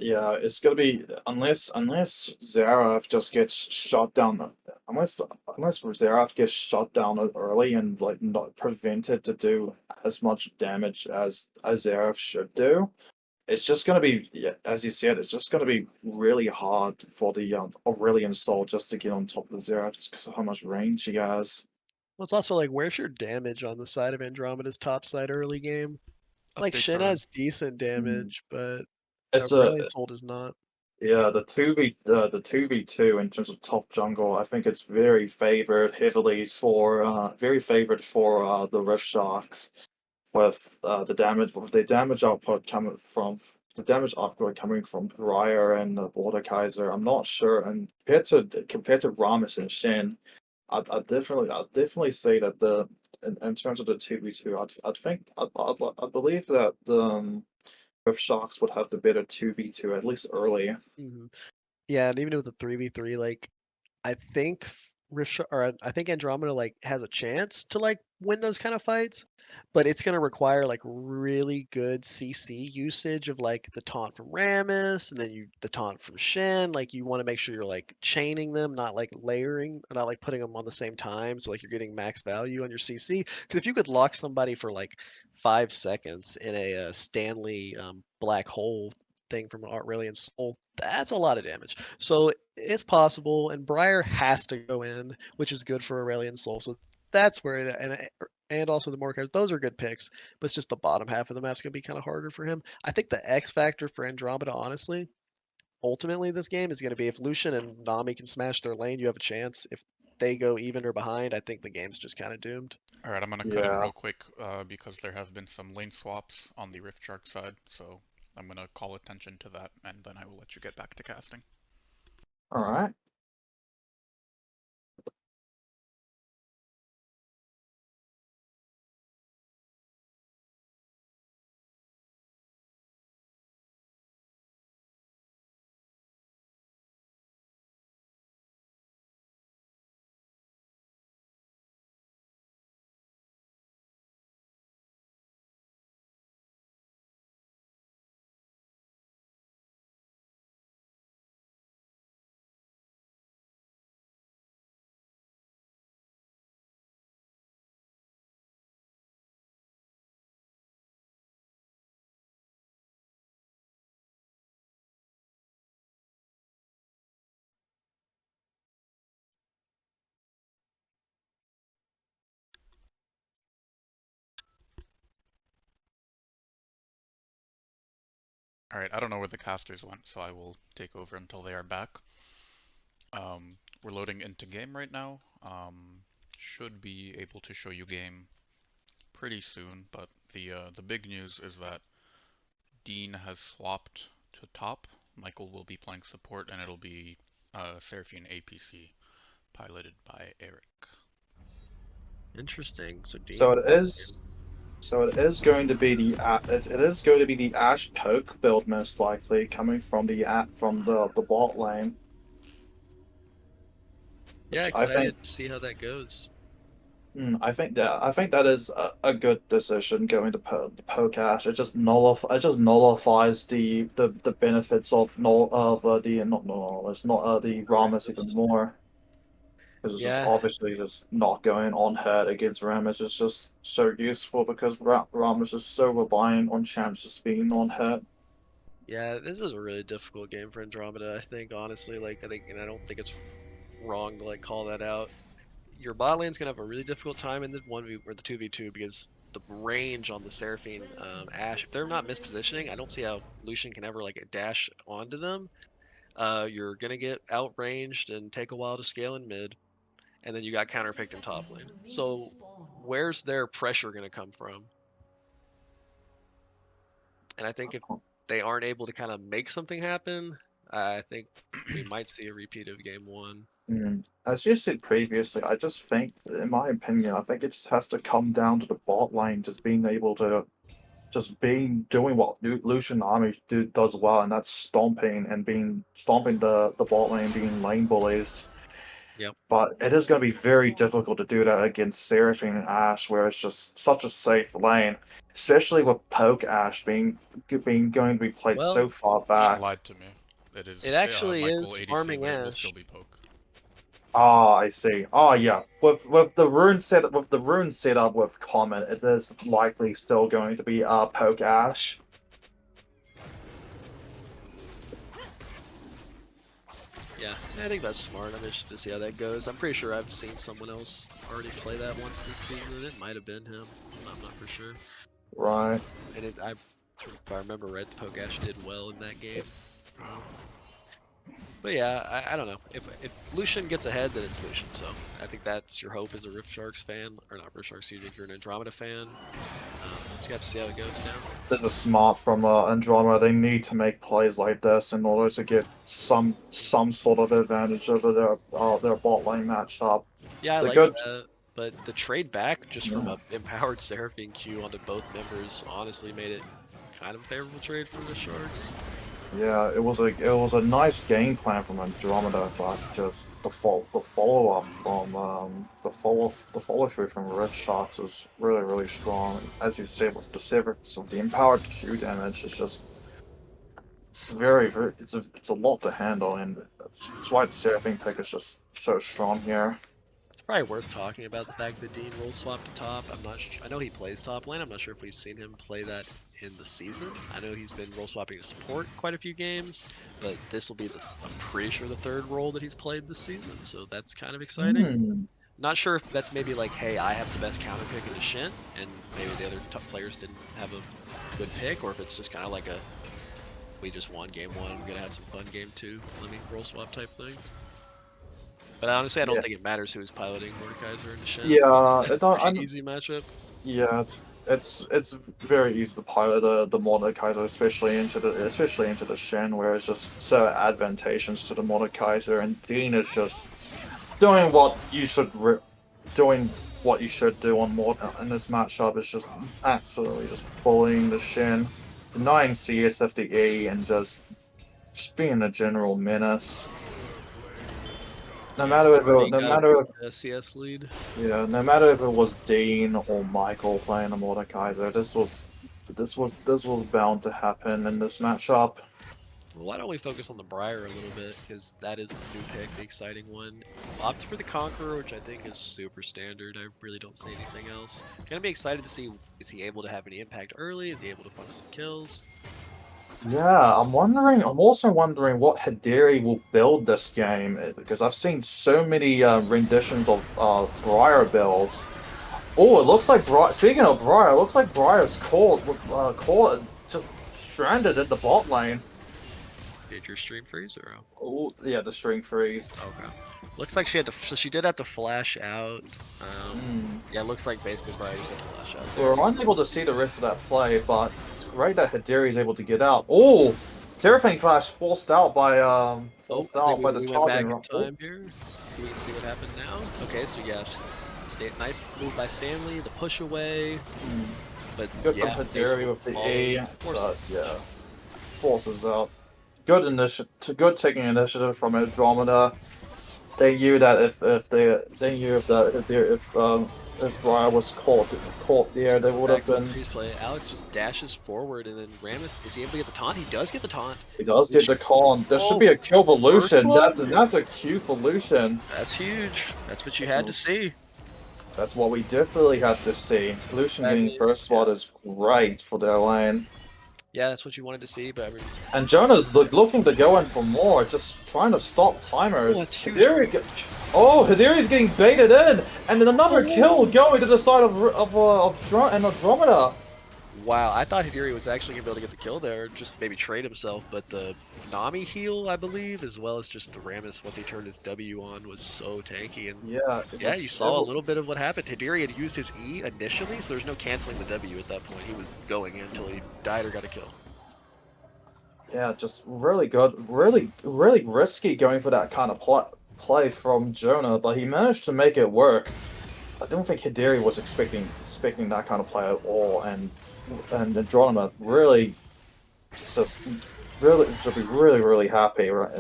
Yeah, it's gonna be unless Xerath just gets shot down, unless Xerath gets shot down early and like not prevented to do as much damage as Xerath should do. It's just gonna be, yeah, as you said, it's just gonna be really hard for the Aurelion Soul just to get on top of the Xerath just because of how much range he has. Well, it's also like, where's your damage on the side of Andromeda's top side early game? Like, Updates Shin are in. has decent Mm. damage, but It's a Aurelion Sol does not. Yeah, the 2v2 in terms of top jungle, I think it's very favored heavily for very favored for the Rift Sharks with the damage output coming from Briar and Mordekaiser. I'm not sure, and compared to Rammus and Shen, I'd definitely say that in terms of the 2v2, I'd think I believe that the Rift Sharks would have the better 2v2 at least early. Mhm. Yeah, and even with the 3v3, like I think I think Andromeda like has a chance to like win those kind of fights, but it's gonna require like really good CC usage of like the taunt from Rammus and then the taunt from Shen. Like you want to make sure you're like chaining them, not like layering, not like putting them on the same time, so like you're getting max value on your CC. Because if you could lock somebody for like 5 seconds in a Stanley black hole thing from Aurelion Soul, that's a lot of damage. So it's possible, and Briar has to go in, which is good for Aurelion Soul. So that's where and also the Mordekaiser, those are good picks, but it's just the bottom half of the map's gonna be kind of harder for him. I think the X factor for Andromeda, honestly, ultimately this game is gonna be if Lucian and Nami can smash their lane, you have a chance. If they go even or behind, I think the game's just kind of doomed. Alright, I'm gonna cut in Yeah. real quick because there have been some lane swaps on the Rift Shark side, so I'm gonna call attention to that, and then I will let you get back to casting. All right. Alright, I don't know where the casters went, so I will take over until they are back. We're loading into game right now. Should be able to show you game pretty soon, but the big news is that Dean has swapped to top. Michael will be playing support, and it'll be Seraphine APC, piloted by Eric. Interesting. So Dean. So it is. So it is going to be it is going to be the Ash poke build most likely coming from the bot lane. Yeah, I excited think to see how that goes. I think that is a good decision going to poke Ash. It just nullifies the benefits of the not null it's not the Rammus even more. Because it's just Yeah, obviously just not going on hurt against Rammus is just so useful because Rammus is so reliant on champs just being on hurt. yeah, this is a really difficult game for Andromeda, I think, honestly. Like, and I don't think it's wrong to like call that out. Your bot lane's gonna have a really difficult time in the 1v or the 2v2 because the range on the Seraphine Ashe, if they're not mispositioning, I don't see how Lucian can ever like dash onto them. You're gonna get outranged and take a while to scale in mid, and then you got counterpicked in top lane. So where's their pressure gonna come from? And I think if they aren't able to kind of make something happen, I think we might see a repeat of game one. As you said previously, I just think, in my opinion, I think it just has to come down to the bot lane just being able to doing what Lucian Army does well, and that's stomping the bot lane, being lane bullies. Yep. But it is going to be very difficult to do that against Seraphine and Ashe, where it's just such a safe lane, especially with Poke Ashe being going to be played Well, so far Dean back. lied to me. It is it actually Michael is ADC, farming but it will Ashe. still be poke. Ah, I see. Oh yeah, with the rune setup with Comet, it is likely still going to be Poke Ashe. Yeah, I think that's smart. I'm interested to see how that goes. I'm pretty sure I've seen someone else already play that once this season. It might have been him. I'm not for sure. Right. And if I remember right, the Poke Ashe did well in that game. But yeah, I don't know. If Lucian gets ahead, then it's Lucian. So I think that's your hope as a Rift Sharks fan, or not Rift Sharks. If you're an Andromeda fan, just got to see how it goes now. This is smart from Andromeda. They need to make plays like this in order to get some sort of advantage over their bot lane matchup. Yeah, I It's a like good. that. But the trade back just from a empowered Seraphine Q onto both members honestly made it kind of a favorable trade for the Sharks. Yeah, it was a nice game plan from Andromeda, but just the follow up from the follow through from Red Sharks is really strong. As you said, with the severance of the empowered Q damage, it's it's a lot to handle, and that's why the Seraphine pick is just so strong here. It's probably worth talking about the fact that Dean role swapped to top. I'm not sure. I know he plays top lane. I'm not sure if we've seen him play that in the season. I know he's been role swapping to support quite a few games, but this will be I'm pretty sure the third role that he's played this season. So that's kind of exciting. Not sure if that's maybe like, hey, I have the best counter pick in the Shin, and maybe the other top players didn't have a good pick, or if it's just kind of like we just won game one, we're gonna have some fun game two. Let me role swap type thing. But honestly, I don't think it matters who's piloting Mordekaiser and the Shen. Yeah, easy matchup. Yeah, it's very easy to pilot the Mordekaiser, especially into the Shen, where it's just so advantageous to the Mordekaiser, and Dean is just doing what you should do on in this matchup. Is just absolutely just bullying the Shen, denying CS FDE, and just being a general menace. No matter if CS lead. Yeah, no matter if it was Dean or Michael playing a Mordekaiser, this was bound to happen in this matchup. Well, why don't we focus on the Briar a little bit, because that is the new pick, the exciting one. Opt for the Conqueror, which I think is super standard. I really don't see anything else. Gonna be excited to see, is he able to have any impact early? Is he able to find some kills? Yeah, I'm also wondering what Hideri will build this game, because I've seen so many renditions of Briar builds. Oh, it looks like speaking of Briar, it looks like Briar's core just stranded in the bot lane. Did your stream freeze or? Oh, yeah, the string freezed. Okay. Looks like she had to. So she did have to flash out. Yeah, it looks like basically Brian just had to flash out there. We're unable to see the rest of that play, but it's great that Hideri is able to get out. Oh, Seraphine Flash forced out by I think the we went back charging in rock. time here. We can see what happened now. Okay, so yeah, nice move by Stanley. The push away. But Good yeah, from Hideri with the E, Force. but yeah, forces out. Good initiative, good taking initiative from Andromeda. They knew that if Briar was caught there, they would have been. Freeze play. Alex just dashes forward, and then Rammus, is he able to get the taunt? He does get the taunt. He does get the con. There should be a kill for Lucian. That's a Q for Lucian. That's huge. That's what you had to see. That's what we definitely had to see. Lucian getting first spot is great for their lane. Yeah, that's what you wanted to see, but And Jonah's looking to go in for more, just trying to stop timers. Oh, that's huge. Hideri's getting baited in, and then another kill going to the side of Andromeda. Wow, I thought Hideri was actually gonna be able to get the kill there, just maybe trade himself, but the Nami heal, I believe, as well as just the Rammus once he turned his W on was so tanky, and yeah, you saw a little bit of what happened. Hideri had used his E initially, so there's no canceling the W at that point. He was going in until he died or got a kill. Yeah, just really good, really risky going for that kind of play from Jonah, but he managed to make it work. I don't think Hideri was expecting that kind of play at all, and Andromeda really should be really happy, right?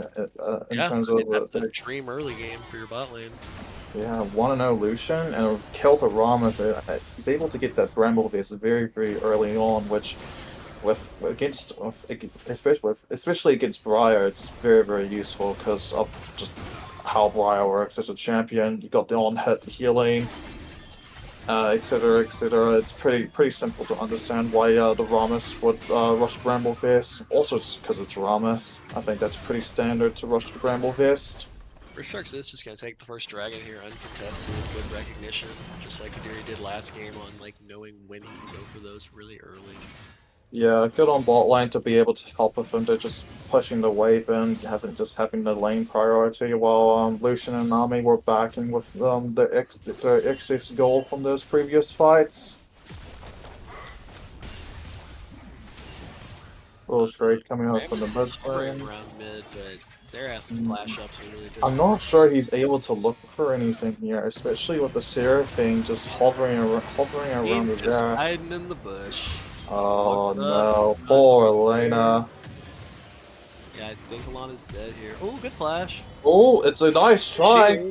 In terms of that's the dream early game for your bot lane. Yeah, 1-0 Lucian and a kill to Ramos. He's able to get that Bramble Fist very early on, which especially against Briar, it's very useful because of just how Briar works as a champion. You got the on-hit healing, etc. It's pretty simple to understand why the Ramos would rush Bramble Fist. Also, because it's Ramos, I think that's pretty standard to rush the Bramble Fist. Sharks is just gonna take the first dragon here uncontested with recognition, just like Hideri did last game on like knowing when he can go for those really early. Yeah, good on bot lane to be able to help with them. They're just pushing the wave in, having the lane priority, while Lucian and Nami were backing with their X6 goal from those previous fights. Little straight coming out from the mid lane. Around mid, but Xerath flash ups are really I'm not sure he's able to look for anything here, especially with the Seraphine just hovering around the just Xerath. hiding in the bush. Oh no, poor Elena. Yeah, I think Alana's dead here. Oh, good flash. Oh, it's a nice try.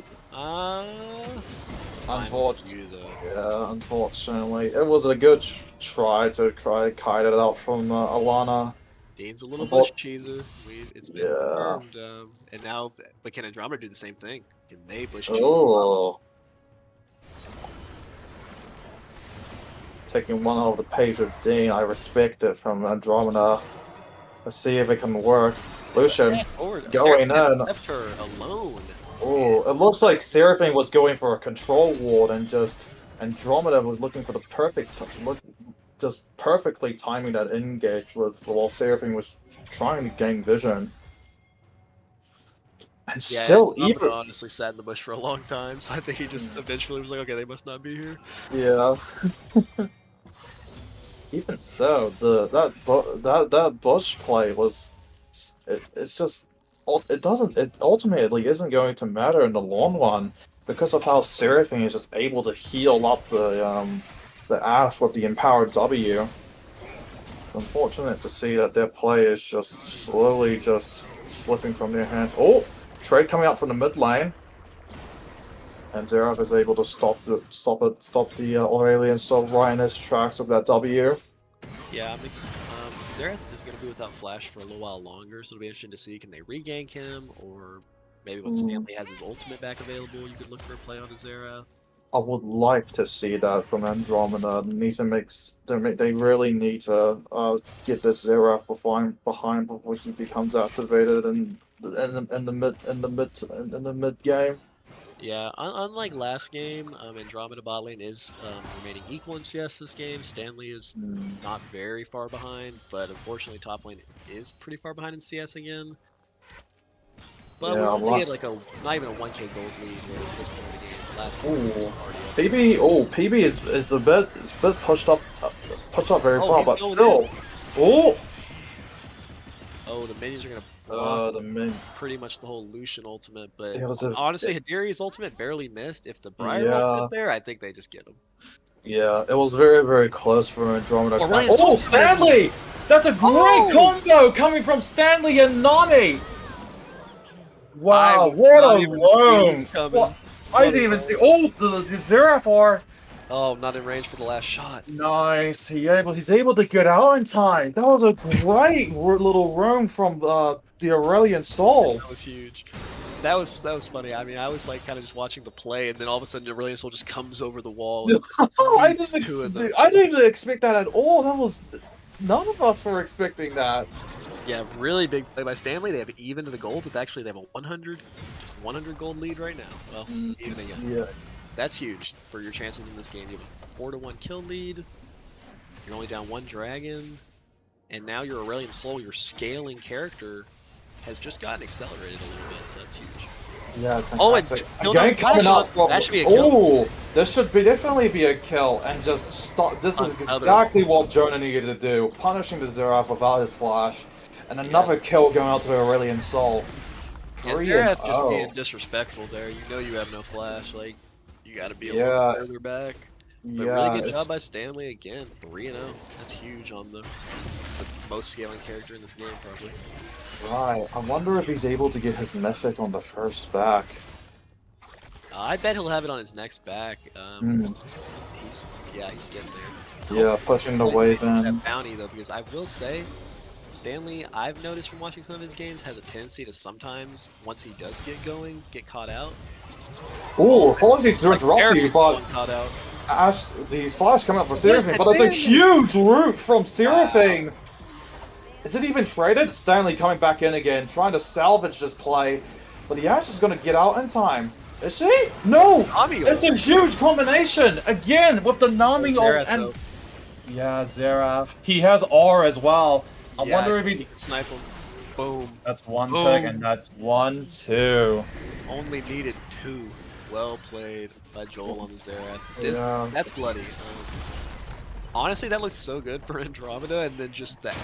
Unfortunately, Yeah, unfortunately. It was a good try to kite it out from Alana. Dean's a little bush cheeser. It's been confirmed. And now, but can Andromeda do the same thing? Can they bush cheese? Oh. Taking one out of the page of Dean, I respect it from Andromeda. Let's see if it can work. Lucian going in. Left her alone. Oh, it looks like Seraphine was going for a control ward, and just Andromeda was looking for the just perfectly timing that engage while Seraphine was trying to gain vision. And still, even honestly sat in the bush for a long time, so I think he just eventually was like, okay, they must not be here. Yeah. Even so, that bush play was it ultimately isn't going to matter in the long run because of how Seraphine is just able to heal up the Ashe with the empowered W. It's unfortunate to see that their play is just slowly just slipping from their hands. Oh, trade coming out from the mid lane. And Xerath is able to stop the Aurelian Soul right in his tracks with that W. Yeah, Xerath is going to be without Flash for a little while longer, so it'll be interesting to see, can they regank him, or maybe when Stanley has his ultimate back available, you could look for a play on his Xerath. I would like to see that from Andromeda. They really need to get this Xerath behind before he becomes activated in the mid game. Yeah, unlike last game, Andromeda bot lane is remaining equal in CS this game. Stanley is not very far behind, but unfortunately top lane is pretty far behind in CS again. But we're Yeah, only what? at like not even a 1k gold lead, whereas at this point in the game, last game Ooh. was already up. PB, PB is a bit pushed up very Oh, far, he's but going still. Oh, Oh, the minions are gonna block the min. pretty much the whole Lucian ultimate, but It was a, honestly, Hidiri's ultimate barely missed. If the Briar Yeah. ultimate there, I think they just get him. yeah, it was very close for Andromeda. Orion Oh, Soul's gonna be- Stanley! That's a great Oh! combo coming from Stanley and Nami! I Wow, was what not a even seeing roam! coming. What? I didn't even see. Oh, the Zeraphor! Oh, not in range for the last shot. Nice. He's able to get out in time. That was a great little roam from the Aurelian Soul. That was huge. That was funny. I mean, I was like kind of just watching the play, and then all of a sudden, the Aurelian Soul just comes over the wall. And I beats didn't, two of those. I didn't even expect that at all. That was none of us were expecting that. Yeah, really big play by Stanley. They have even to the gold, but actually they have a 100 gold lead right now. Well, even again. Yeah. That's huge for your chances in this game. You have a 4-1 kill lead. You're only down one dragon, and now your Aurelian Soul, your scaling character, has just gotten accelerated a little bit. So that's huge. Yeah, it's Oh, and fantastic. still Again, no splash coming out on. from- That should be a kill. Oh, this should definitely be a kill, and just stop. This is Another exactly what Jonah needed to do, punishing the Xerath without his flash, and another kill going out to the Aurelian Soul. Yeah, 3 Xerath and just 0. being disrespectful there. You know you have no flash. Like, you got to be a Yeah. little further back. But Yeah, really good it's- job by Stanley again. 3-0. That's huge on the most scaling character in this game, probably. Right. I wonder if he's able to get his mythic on the first back. I bet he'll have it on his next back. He's getting there. Yeah, pushing the wave in. That bounty though, because I will say, Stanley, I've noticed from watching some of his games, has a tendency to sometimes, once he does get going, get caught out. Ooh, apologies to interrupt you, Eric but got caught out. Ash, these flash coming up from is Seraphine, that but it's a thing? huge root from Seraphine! Is it even traded? Stanley coming back in again, trying to salvage this play, but the Ash is going to get out in time. Is she? No! Nami It's a huge combination again with the Nami Xerath, and though. yeah, Xerath. He has R as well. I Yeah, wonder if he he. can snipe him. Boom. That's one Boom. pick, and that's 1-2. Only needed 2. Well played by Joel on the Xerath. Yeah. That's bloody. Honestly, that looks so good for Andromeda, and then just that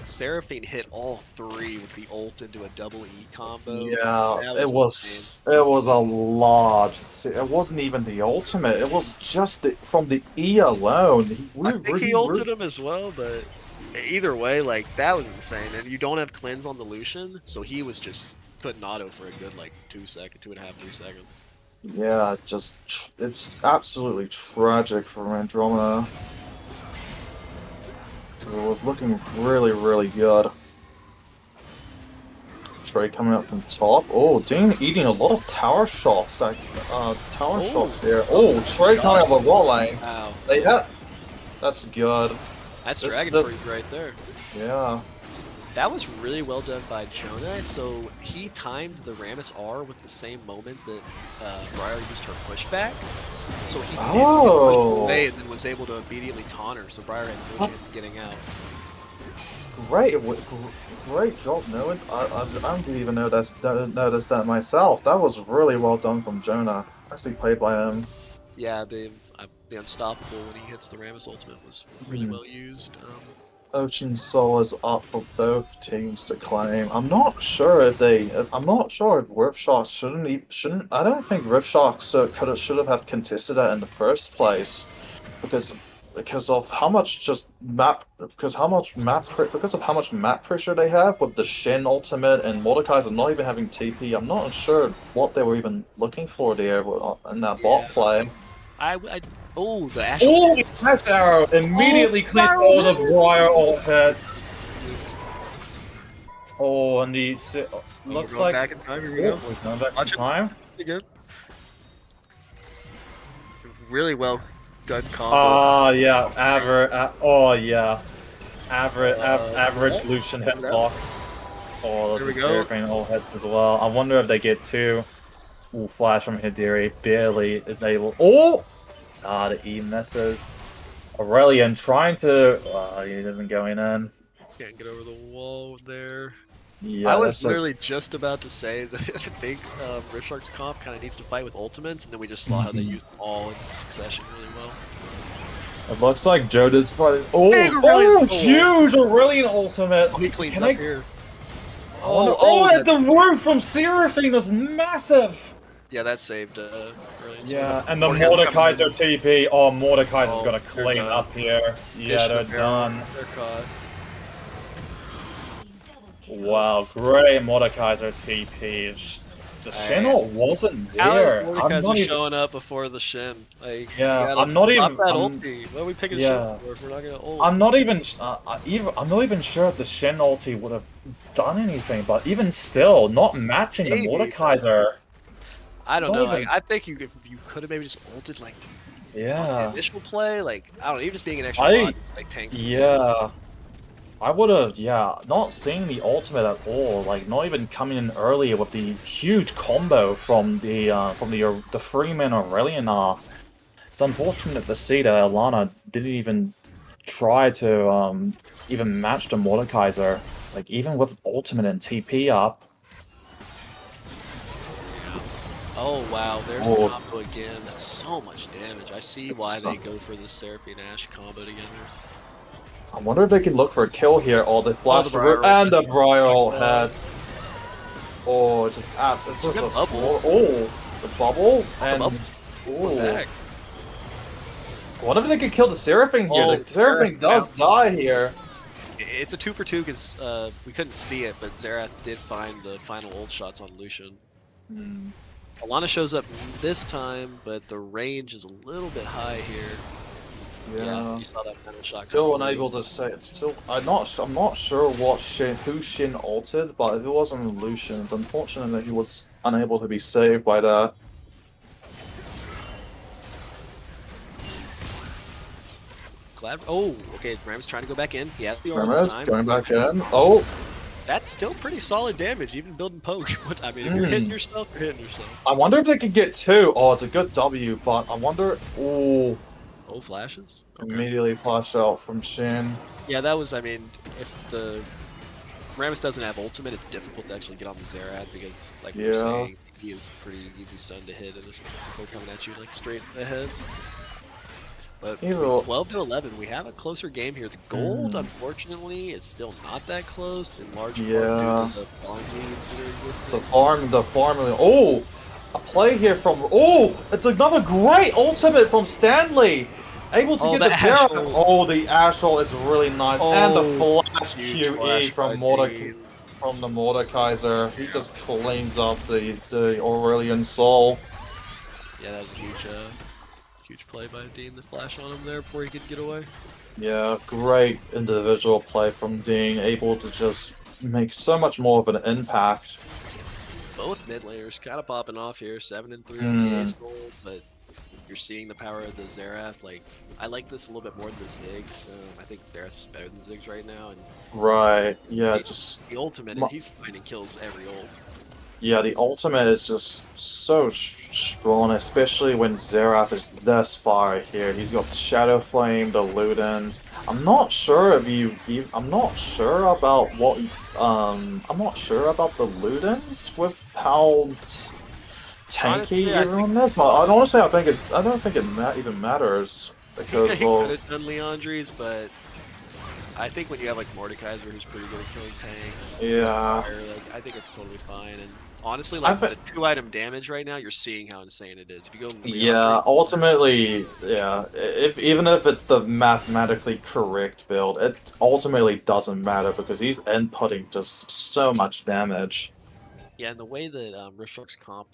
Seraphine hit all 3 with the ult into a double E combo. Yeah, That it was a large. It wasn't even the ultimate. It was just from the E alone. I think he ulted him as well, but either way, like, that was insane. And you don't have cleanse on the Lucian, so he was just putting auto for a good, like, 2.5, 3 seconds. Yeah, it's absolutely tragic for Andromeda. It was looking really good. Trey coming up from top. Oh, Dean eating a lot of tower shots. Like, shots here. Oh, Trey coming up with wall lane. Wow. They hit. That's good. That's This- Dragon this- Freak right there. Yeah. That was really well done by Jonah. So he timed the Rammus R with the same moment that Briar used her pushback. So he didn't push away and then was able to immediately taunt her. So Briar had no chance of getting out. Great job, Noah. I didn't even notice that myself. That was really well done from Jonah. Actually played by him. Yeah, the Unstoppable when he hits the Rammus ultimate was really well used. Ocean Soul is up for both teams to claim. I'm not sure if Riftshot shouldn't. I don't think Riftshot should have had contested that in the first place, because of how much map pressure they have with the Shen ultimate and Mordekaiser not even having TP. I'm not sure what they were even looking for there in that bot play. Oh, the Ash. Oh, Ash Arrow immediately cleans all the Briar ult hits. Oh, and the looks Going like back in time. Here we oh, go. we're going back in Watch it. time. Pretty good. Really well done combo. Yeah, average Lucian hitbox. Oh, Here the we go. Seraphine ult hits as well. I wonder if they get 2. Ooh, flash from Hidiri. Barely is able. Oh! Ah, the E misses. Aurelian trying to. He doesn't go in. Can't get over the wall there. Yeah, I was that's literally just. just about to say that I think Rift Shark's comp kind of needs to fight with ultimates, and then we just saw how they used them all in succession really well. It looks like Joda's fighting. Oh, Big Aurelian! huge Aurelian ultimate. Oh, he cleans Can up I- here. at the that's- roof from Seraphine is massive. Yeah, that saved Aurelian. Yeah, and the Mordekaiser's Mordekaiser TP. Oh, Mordekaiser's Oh, gonna they're clean done. up here. Yeah, they're done. They're caught. Wow, great Mordekaiser TP. The Shin'Ult wasn't How is there. I'm Mordekaiser not even. showing up before the Shin? Like, Yeah, you gotta I'm not pop even- that I'm- ulti. What are we picking Yeah. Shin for if we're not gonna ult? I'm not even. I'm not even sure if the Shin ulti would have done anything, but even still, not matching Maybe. the Mordekaiser. I don't not know. even- Like, I think you could have maybe just ulted like on the Yeah. initial play. Like, I don't know, even just being an extra I- body, like tanks. Yeah. I would have, not seeing the ultimate at all, like not even coming in earlier with the huge combo from the Freeman Aurelian. It's unfortunate to see that Alana didn't even try to even match the Mordekaiser, like even with ultimate and TP up. Oh wow, there's Oh. the combo again. That's so much damage. I see It's why so- they go for the Seraphine Ashe combo together. I wonder if they can look for a kill here, or they flash the the Briar root and the ult. Briar ult Oh my God. heads. Oh, it's just apps. It's just Look a at bubble. Oh, the bubble and bubble. ooh. Back. What if they could kill the Seraphine here? Oh, The Seraphine Xerath does die here. It's a 2 for 2 because we couldn't see it, but Xerath did find the final ult shots on Lucian. Alana shows up this time, but the range is a little bit high here. Yeah, you saw that final shot. Still come through. unable to say. It's still. I'm not sure who Shin altered, but if it wasn't Lucian, it's unfortunate that he was unable to be saved by that. Glad. Oh, okay. Ram's trying to go back in. Yeah, the orb this Ramirez time. going back in. Oh, That's still pretty solid damage, even building poke. I mean, if you're hitting yourself, you're hitting yourself. I wonder if they could get two. Oh, it's a good W, but I wonder. Oh, Oh, flashes. Okay. immediately flash out from Shin. Yeah, that was. I mean, if the Rammus doesn't have ultimate, it's difficult to actually get on the Xerath because, like we were Yeah. saying, he is pretty easy stun to hit, and there's poke coming at you like straight ahead. But Evil. 12 to 11, we have a closer game here. The gold, unfortunately, is still not that close, in large part Yeah. due to the farm leads that are existing. The farm. Oh, a play here from. Oh, it's another great ultimate from Stanley. Able to Oh, get the the Ash zero. ult. Oh, the Ash ult is really nice, and the flash Huge QE flash from by the Mordekaiser. He just cleans up the Aurelian Soul. Yeah, that was a huge play by Dean. The flash on him there before he could get away. Yeah, great individual play from Dean, able to just make so much more of an impact. Both mid layers kind of popping off here, 7 and 3 on the Mm. ace gold, but you're seeing the power of the Xerath. Like, I like this a little bit more than the Ziggs. I think Xerath is better than Ziggs right now, and Right, yeah, just the ultimate, Ma- and he's finding kills every ult. yeah, the ultimate is just so strong, especially when Xerath is this far here. He's got the Shadow Flame, the Ludens. I'm not sure if I'm not sure about what. I'm not sure about the Ludens with how tanky Honestly, I everyone is. But I don't think it even matters He because could well, have done Leandri's, but I think when you have like Mordekaiser, who's pretty good at killing tanks, yeah. fire, like, I think it's totally fine. And honestly, I like thi- the 2-item damage right now, you're seeing how insane it is. If you go Leandri, Yeah, ultimately, yeah. Even if it's the mathematically correct build, it ultimately doesn't matter because he's inputting just so much damage. yeah, and the way that Rift Shark's comp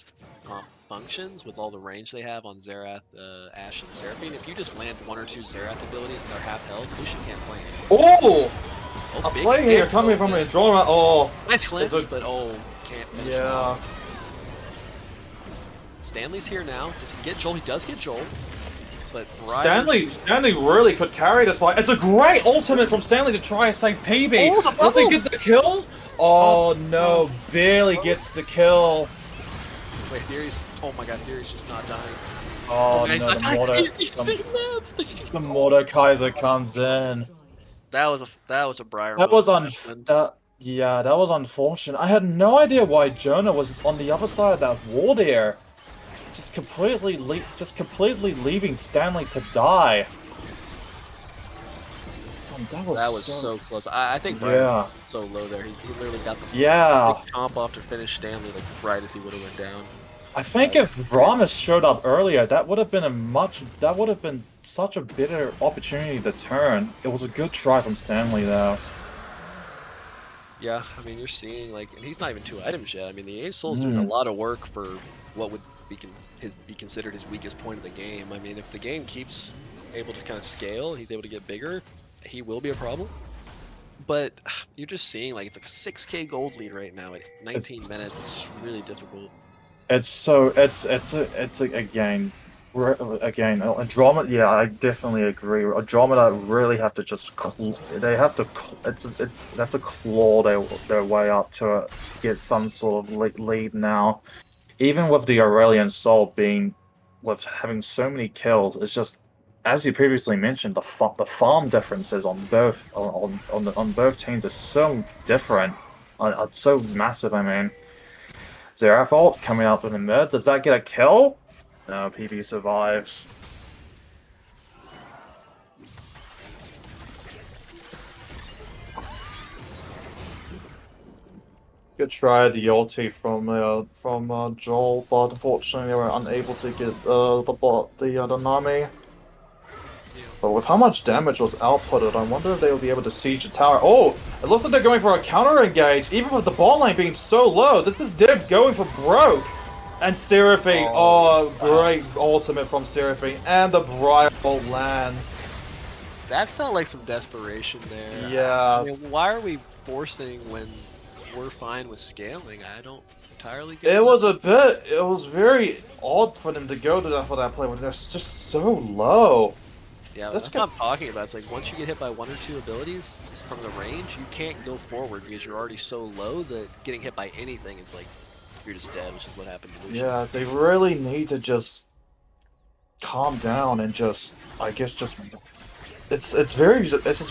functions with all the range they have on Xerath, Ashe, and Seraphine, if you just land 1 or 2 Xerath abilities and they're half health, Lucian can't play anymore. Oh, Oh, a big play here hit. coming from Andromeda. Oh, Nice cleanse, it's a- but can't finish it yeah. off. Stanley's here now. Does he get Joel? He does get Joel. But Briar's... Stanley really could carry this fight. It's a great ultimate from Stanley to try to save PB. Oh, the Does he bubble! get the kill? Oh no, barely gets the kill. Wait, Theory's. Oh my god, Theory's just not dying. Oh, man, he's no, not dying. He's the the Mordekaiser comes in. That was a Briar That moment. was yeah, that was unfortunate. I had no idea why Jonah was on the other side of that wall there. Just completely leaving Stanley to die. That was so close. I think Briar Yeah. was so low there. He literally got the Yeah. big chomp off to finish Stanley like right as he would have went down. I think if Ramos showed up earlier, that would have been such a bitter opportunity to turn. It was a good try from Stanley though. Yeah, I mean you're seeing like, and he's not even 2 items yet. I mean the Ace Soul's doing a lot of work for what would be considered his weakest point of the game. I mean if the game keeps able to kind of scale, he's able to get bigger, he will be a problem. But you're just seeing like it's like a 6K gold lead right now at 19 minutes. It's really difficult. Again, Andromeda. Yeah, I definitely agree. Andromeda really have to just they have to claw their way up to get some sort of lead now. Even with the Aurelian Soul with having so many kills, it's just, as you previously mentioned, the farm differences on both teams are so different, are so massive. I mean, Zeraphalt coming up in the mid. Does that get a kill? No, PB survives. Good try the ulti from Joel, but unfortunately they were unable to get the Nami. But with how much damage was outputted, I wonder if they will be able to siege the tower. Oh, it looks like they're going for a counter engage, even with the bot lane being so low. This is them going for broke. And Seraphine, great ultimate from Seraphine, and the Briar Bolt lands. That felt like some desperation there. Yeah. I mean, why are we forcing when we're fine with scaling? I don't entirely get it. It was very odd for them to go to for that play when they're just so low. Yeah, that's what I'm talking about. It's like once you get hit by 1 or 2 abilities from the range, you can't go forward because you're already so low that getting hit by anything is like you're just dead, which is what happened to Lucian. Yeah, they really need to just calm down and just, I guess, it's just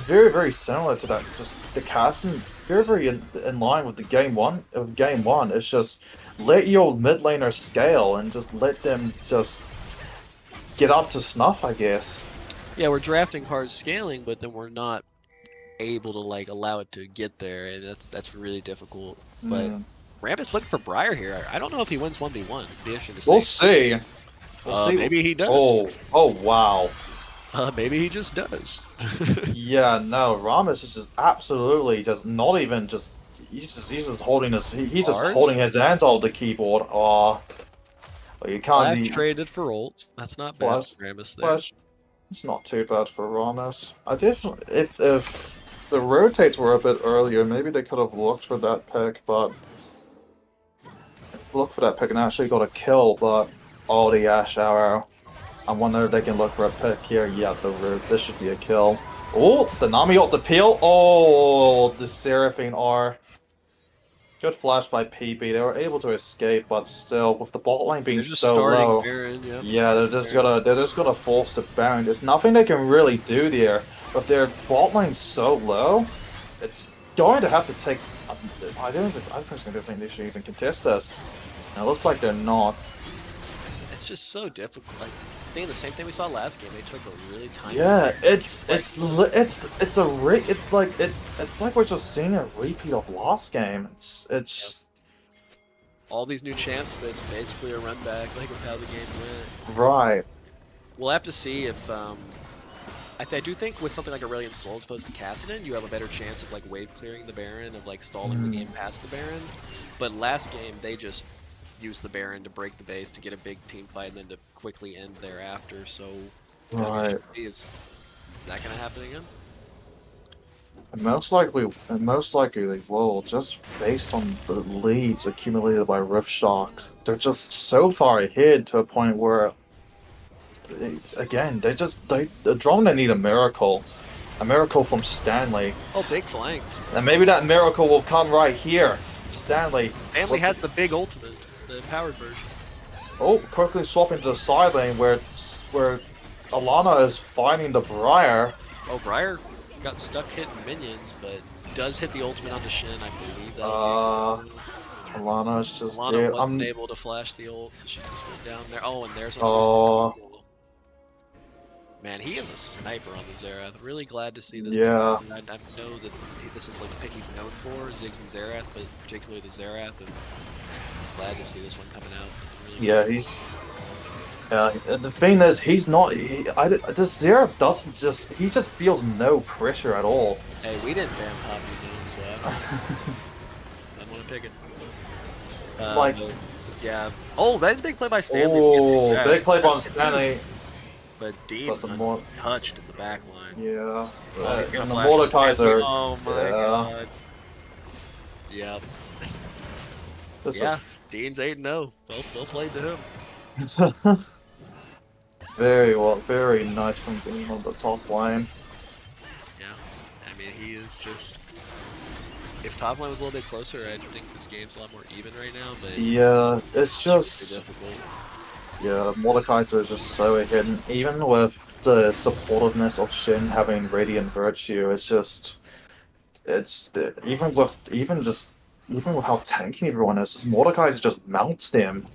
very similar to that. Just the casting very in line with the game one. It's just let your mid laner scale and just let them just get up to snuff, I guess. Yeah, we're drafting hard scaling, but then we're not able to like allow it to get there, and that's really difficult. But Rampant's looking for Briar here. I don't know if he wins 1v1. Be interesting to see. We'll see. We'll see. Maybe he does. Oh wow. Maybe he just does. Yeah, no, Ramos is just absolutely just not even just. He's just holding his. He's just holding his hands on the keyboard. Oh, well, you can't. I've traded for ult. That's not bad for Ramos there. It's not too bad for Ramos. I definitely, if the rotates were a bit earlier, maybe they could have looked for that pick, but and actually got a kill. But the Ash Arrow. I wonder if they can look for a pick here. Yeah, this should be a kill. Oh, the Nami ult the peel. Oh, the Seraphine R. Good flash by PB. They were able to escape, but still, with the bot lane being so low, Baron, they're just gonna force the Baron. There's nothing they can really do there. But their bot lane's so low, it's going to have to take. I personally don't think they should even contest this. And it looks like they're not. It's just so difficult. Like seeing the same thing we saw last game. They took a really tiny. Yeah, it's like we're just seeing a repeat of last game. It's all these new champs, but it's basically a run back like of how the game went. Right. We'll have to see if I do think with something like Aurelian Soul as opposed to Kassadin, you have a better chance of like wave clearing the Baron, of like stalling the game past the Baron. But last game they just used the Baron to break the base to get a big team fight and then to quickly end thereafter. So is that gonna happen again? Most likely they will, just based on the leads accumulated by Rift Sharks. They're just so far ahead to a point where Andromeda need a miracle from Stanley. Oh, big flank. And maybe that miracle will come right here. Stanley has the big ultimate, the powered version. Oh, quickly swapping to the side lane where Alana is fighting the Briar. Oh, Briar got stuck hitting minions, but does hit the ultimate on the Shin. I believe that'll be. Alana is just Alana there. wasn't able to flash the ult, so she just went down there. Oh, and there's a man, he is a sniper on the Xerath. Really glad to see this. Yeah. I know that this is like the pick he's known for, Ziggs and Xerath, but particularly the Xerath. And glad to see this one coming out. Really Yeah, he's. Yeah, the thing is, he's not. This Xerath doesn't just. He just feels no pressure at all. Hey, we didn't ban Poppy Moon, so I want to pick it. Like, yeah. Oh, that's a big play by Stanley. oh, big play by Stanley. But Dean's untouched at the back line. Yeah. Oh, he's gonna and the flash Mordekaiser. Oh my god. Yep. Yeah, Dean's 8-0. Well played to him. Very nice from Dean on the top lane. Yeah, I mean, he is just. If top lane was a little bit closer, I think this game's a lot more even right now. But yeah, it's just. Really difficult. Yeah, Mordekaiser is just so hidden. Even with the supportiveness of Shin having Radiant Virtue, it's even with how tanky everyone is, Mordekaiser just mounts him.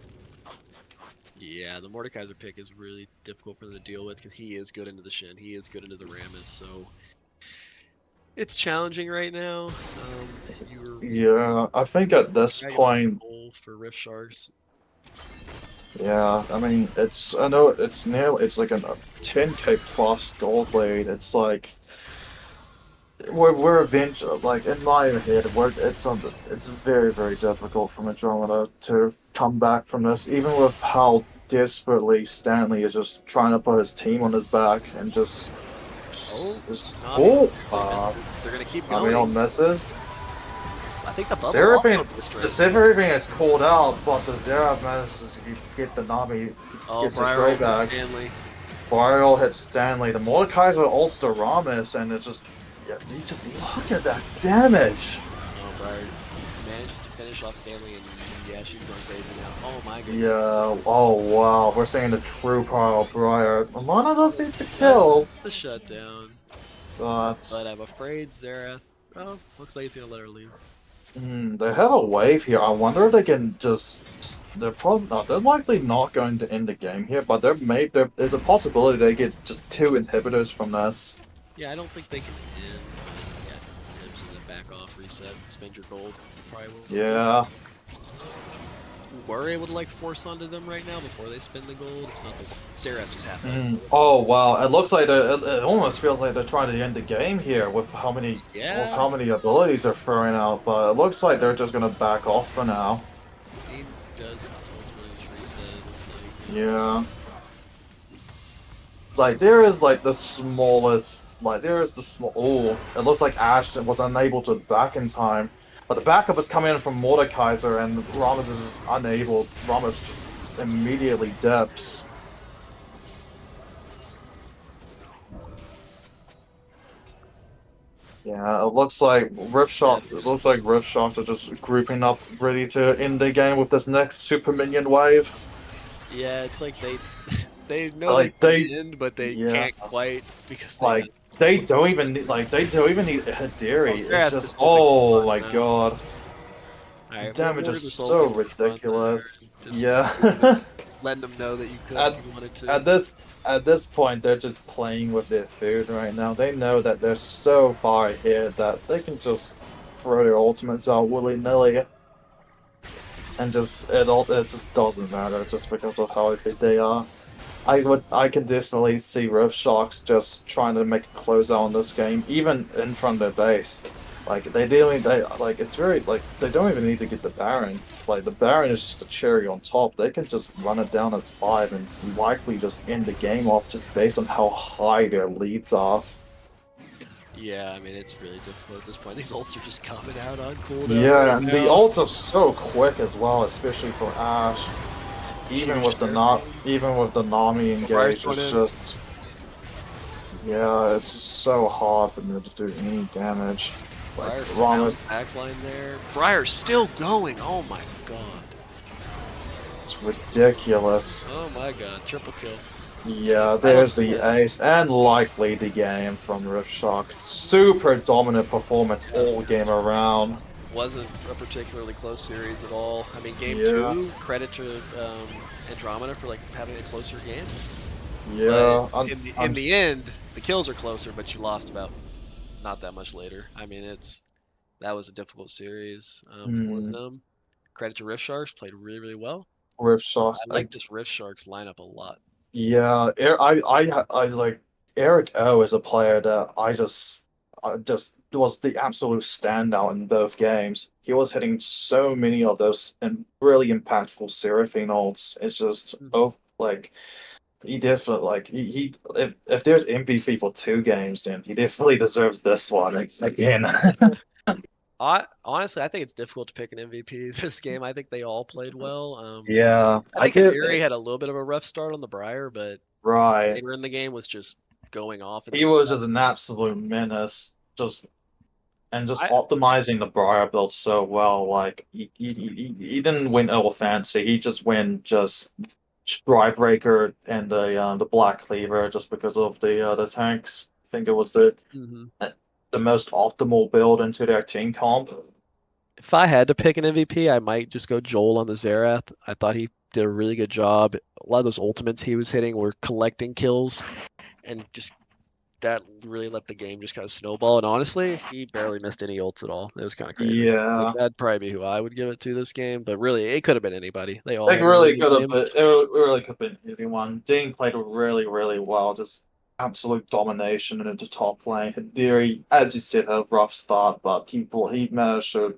Yeah, the Mordekaiser pick is really difficult for them to deal with because he is good into the Shin, he is good into the Rammus, so it's challenging right now. Yeah, I think at this point for Rift Sharks. Yeah, I mean, I know it's like a 10k plus gold lead. It's like we're eventually, like in my head, it's very difficult for Andromeda to come back from this, even with how desperately Stanley is just trying to put his team on his back and just. They're gonna keep going. I mean, on misses. I think the bubble Seraphine is called out, but the Xerath manages to get the Nami. Gets the throw back. Briar hits Stanley. The Mordekaiser ults the Rammus, and it's just, yeah, you just look at that damage. Oh, Briar manages to finish off Stanley, and yeah, she's going crazy now. Oh my goodness. Yeah. Oh wow, we're seeing the true power of Briar. Alana does need the kill. The shutdown. But I'm afraid Xerath. Oh, looks like he's gonna let her leave. They have a wave here. I wonder if they can just. They're probably not. They're likely not going to end the game here, but there's a possibility they get just 2 inhibitors from this. Yeah, I don't think they can end. Yeah, there's a back off reset. Spend your gold. Probably will. Yeah. We're able to like force onto them right now before they spend the gold. It's not the Xerath just happened. Oh wow! It looks like it almost feels like they're trying to end the game here with how many abilities they're throwing out. But it looks like they're just gonna back off for now. He does ultimately reset. Yeah. Like there is like the smallest. Like there is the small. Oh, it looks like Ashton was unable to back in time. But the backup is coming in from Mordekaiser, and Rammus is unable. Rammus just immediately dips. Yeah, it looks like Rift Sharks are just grouping up, ready to end the game with this next super minion wave. Yeah, it's like they know like they can end, but they can't quite because they don't even need Hadiri. It's just my god. Right, the damage is so ridiculous. Yeah. Letting them know that you could if you wanted to. At this point, they're just playing with their food right now. They know that they're so far ahead that they can just throw their ultimates out willy-nilly. And it just doesn't matter just because of how ahead they are. I can definitely see Rift Sharks just trying to make a closeout on this game, even in front of their base. Like they don't even need to get the Baron. Like the Baron is just a cherry on top. They can just run it down as 5 and likely just end the game off just based on how high their leads are. Yeah, I mean it's really difficult at this point. These ults are just coming out on cooldown. Yeah, and the ults are so quick as well, especially for Ashe. Even with the Nami engage, it's just it's just so hard for them to do any damage. Like Rammus backline there. Briar's still going. Oh my god. It's ridiculous. Oh my god, triple kill. Yeah, I there's love the it. ace, and likely the game from Rift Sharks. Super dominant performance Yeah. all game around. Wasn't a particularly close series at all. I mean, game Yeah, 2, credit to Andromeda for like having a closer game. But yeah. in the end, the kills are closer, but you lost about not that much later. I mean, that was a difficult series for Hmm, them. Credit to Rift Sharks, played really, really well. Rift I Sharks. like this Rift Sharks lineup a lot. Yeah, I like Eric O is a player that I just was the absolute standout in both games. He was hitting so many of those and really impactful Seraphine ults. It's just Mhm. both like he definitely like he if there's MVP for 2 games, then he definitely deserves this one again. Honestly, I think it's difficult to pick an MVP this game. I think they all played well. Yeah, I I think did Hadiri had a little bit of a rough start on the Briar, but right. later in the game was just going off in He this. was just an absolute menace, just I optimizing the Briar build so well. Like he didn't win all fancy. He just went just Strybreaker and the Black Cleaver just because of the tanks. I think it was mhm. the most optimal build into their team comp. If I had to pick an MVP, I might just go Joel on the Xerath. I thought he did a really good job. A lot of those ultimates he was hitting were collecting kills, and just that really let the game just kind of snowball. And honestly, he barely missed any ults at all. It was kind of crazy. Like Yeah, that'd probably be who I would give it to this game. But really, it could have been anybody. They all it had really really good could have been. games. It really could have been anyone. Dean played really, really well. Just absolute domination into top lane. Hadiri, as you said, had a rough start, but he managed to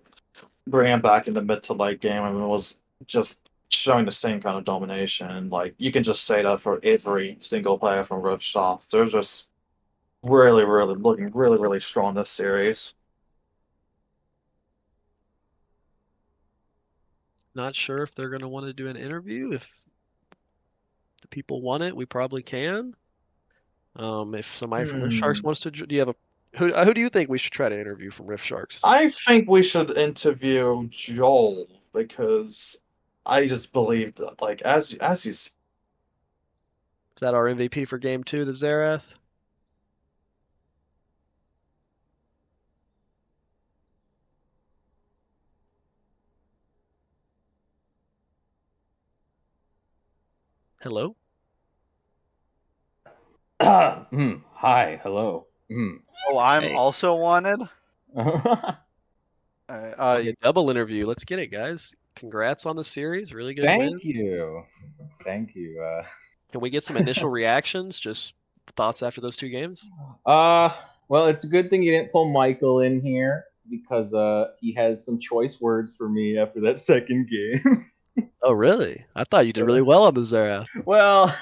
bring him back in the mid to late game and was just showing the same kind of domination. And like you can just say that for every single player from Rift Shops. They're just really, really looking really, really strong this series. Not sure if they're gonna want to do an interview. If the people want it, we probably can. If somebody from Rift Sharks Hmm. wants to, do you have a who do you think we should try to interview from Rift Sharks? I think we should interview Joel because I just believe that, like, as you s- Is that our MVP for game 2, the Xerath? Hello? Hi, hello. Oh, I'm Hey. also wanted. Yeah, double interview. Let's get it, guys. Congrats on the series. Really good win. Thank you. Thank you. Can we get some initial reactions? Just thoughts after those 2 games? Uh, well, it's a good thing you didn't pull Michael in here because he has some choice words for me after that second game. Oh, really? I thought you did really well on the Xerath. Well,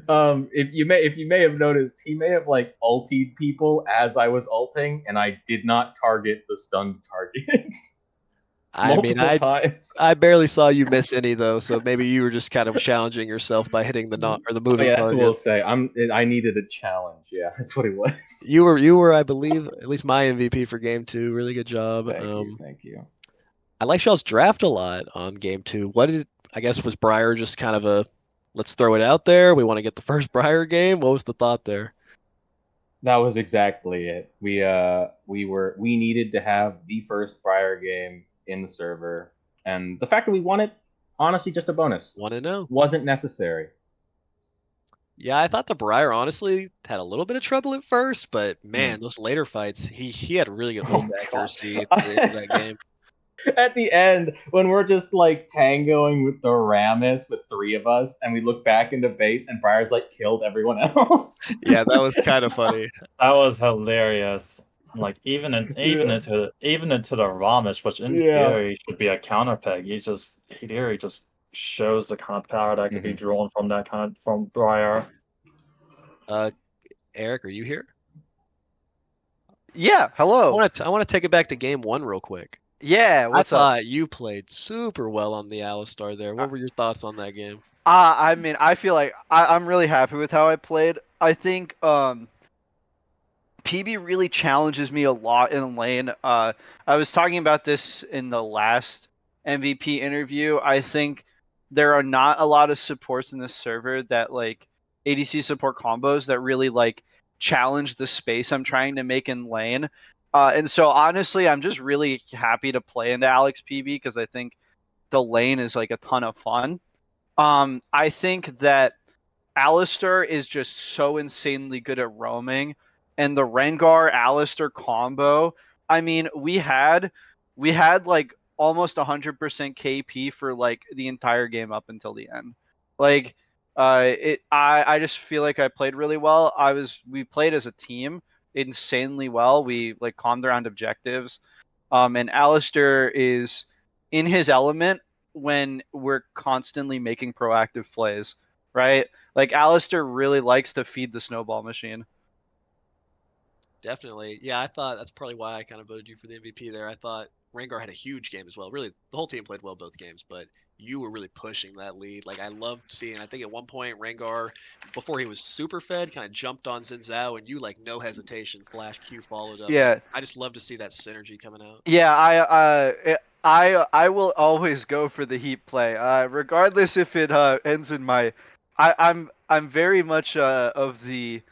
if you may have noticed, he may have like ultied people as I was ulting, and I did not target the stunned targets I mean, multiple I times. I barely saw you miss any though, so maybe you were just kind of challenging yourself by hitting the not or the Oh moving yeah, that's what we'll target. say. I needed a challenge. Yeah, that's what it was. You were, I believe, at least my MVP for game 2. Really good job. Thank you. I like y'all's draft a lot on game 2. I guess was Briar just kind of a let's throw it out there. We want to get the first Briar game. What was the thought there? That was exactly it. We needed to have the first Briar game in the server, and the fact that we won it, honestly, just a bonus. Want to know? Wasn't necessary. Yeah, I thought the Briar honestly had a little bit of trouble at first, but Hmm. man, those later fights, he had really good Oh ult god. accuracy at the end of that game. At the end, when we're just like tangoing with the Rammus with 3 of us, and we look back into base, and Briar's like killed everyone else. Yeah, that was kind of funny. That was hilarious. Like Yeah. even into the Ramesh, which in Yeah. theory should be a counter peg, he there just shows the kind of power that could be Mhm. drawn from that kind of from Briar. Uh, Eric, are you here? Yeah, I hello. want to take it back to game 1 real quick. Yeah, I what's up? thought you played super well on the Alistar there. Uh, What were your thoughts on that game? I mean, I feel like I'm really happy with how I played. I think PB really challenges me a lot in lane. I was talking about this in the last MVP interview. I think there are not a lot of supports in this server that like ADC support combos that really like challenge the space I'm trying to make in lane. And so honestly, I'm just really happy to play into Alex PB because I think the lane is like a ton of fun. I think that Alistair is just so insanely good at roaming, and the Rengar Alistair combo. I mean, we had like almost 100% KP for like the entire game up until the end. Like, I just feel like I played really well. We played as a team insanely well. We like calmed around objectives. And Alistair is in his element when we're constantly making proactive plays, right? Like Alistair really likes to feed the snowball machine. Definitely. Yeah, I thought that's probably why I kind of voted you for the MVP there. I thought Rengar had a huge game as well. Really, the whole team played well both games, but you were really pushing that lead. Like I loved seeing. I think at one point Rengar, before he was super fed, kind of jumped on Xin Zhao, and you like no hesitation, flash Q followed up. Like Yeah, I just love to see that synergy coming out. yeah. I will always go for the heat play, regardless if it ends in my. I'm very much of the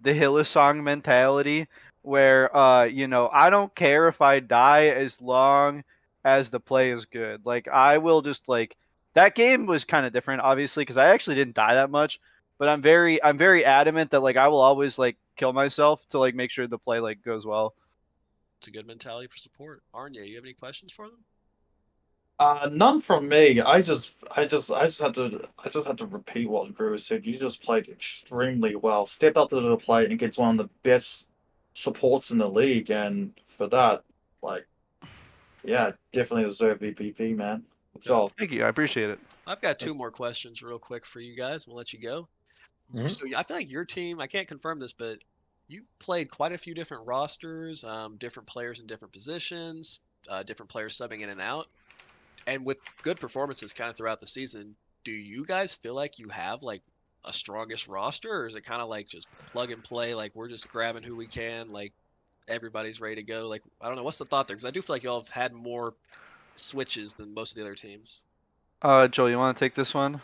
Hillsong mentality where I don't care if I die as long as the play is good. Like I will just like that game was kind of different obviously because I actually didn't die that much, but I'm very adamant that like I will always like kill myself to like make sure the play like goes well. It's a good mentality for support. Arnya, you have any questions for them? None from me. I just had to repeat what Guru said. You just played extremely well. Stepped up to the plate against one of the best supports in the league, and for that, like, yeah, definitely deserve MVP, man. Good job. Thank you, I appreciate it. I've got two more questions real quick for you guys. We'll let you go. Mhm. So I feel like your team, I can't confirm this, but you played quite a few different rosters, different players in different positions, different players subbing in and out, and with good performances kind of throughout the season. Do you guys feel like you have like a strongest roster, or is it kind of like just plug and play? Like we're just grabbing who we can, like everybody's ready to go. Like I don't know, what's the thought there? Because I do feel like y'all have had more switches than most of the other teams. Joel, you want to take this one?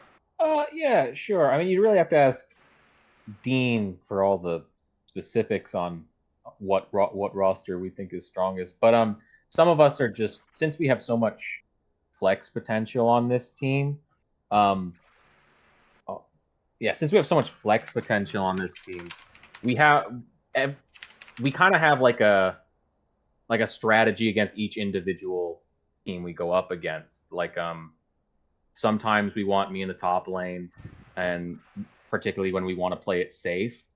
Yeah, sure. I mean, you really have to ask Dean for all the specifics on what roster we think is strongest. But some of us are just since we have so much flex potential on this team. Um, oh, yeah, since we have so much flex potential on this team, we have we kind of have like a strategy against each individual team we go up against. Like sometimes we want me in the top lane, and particularly when we want to play it safe.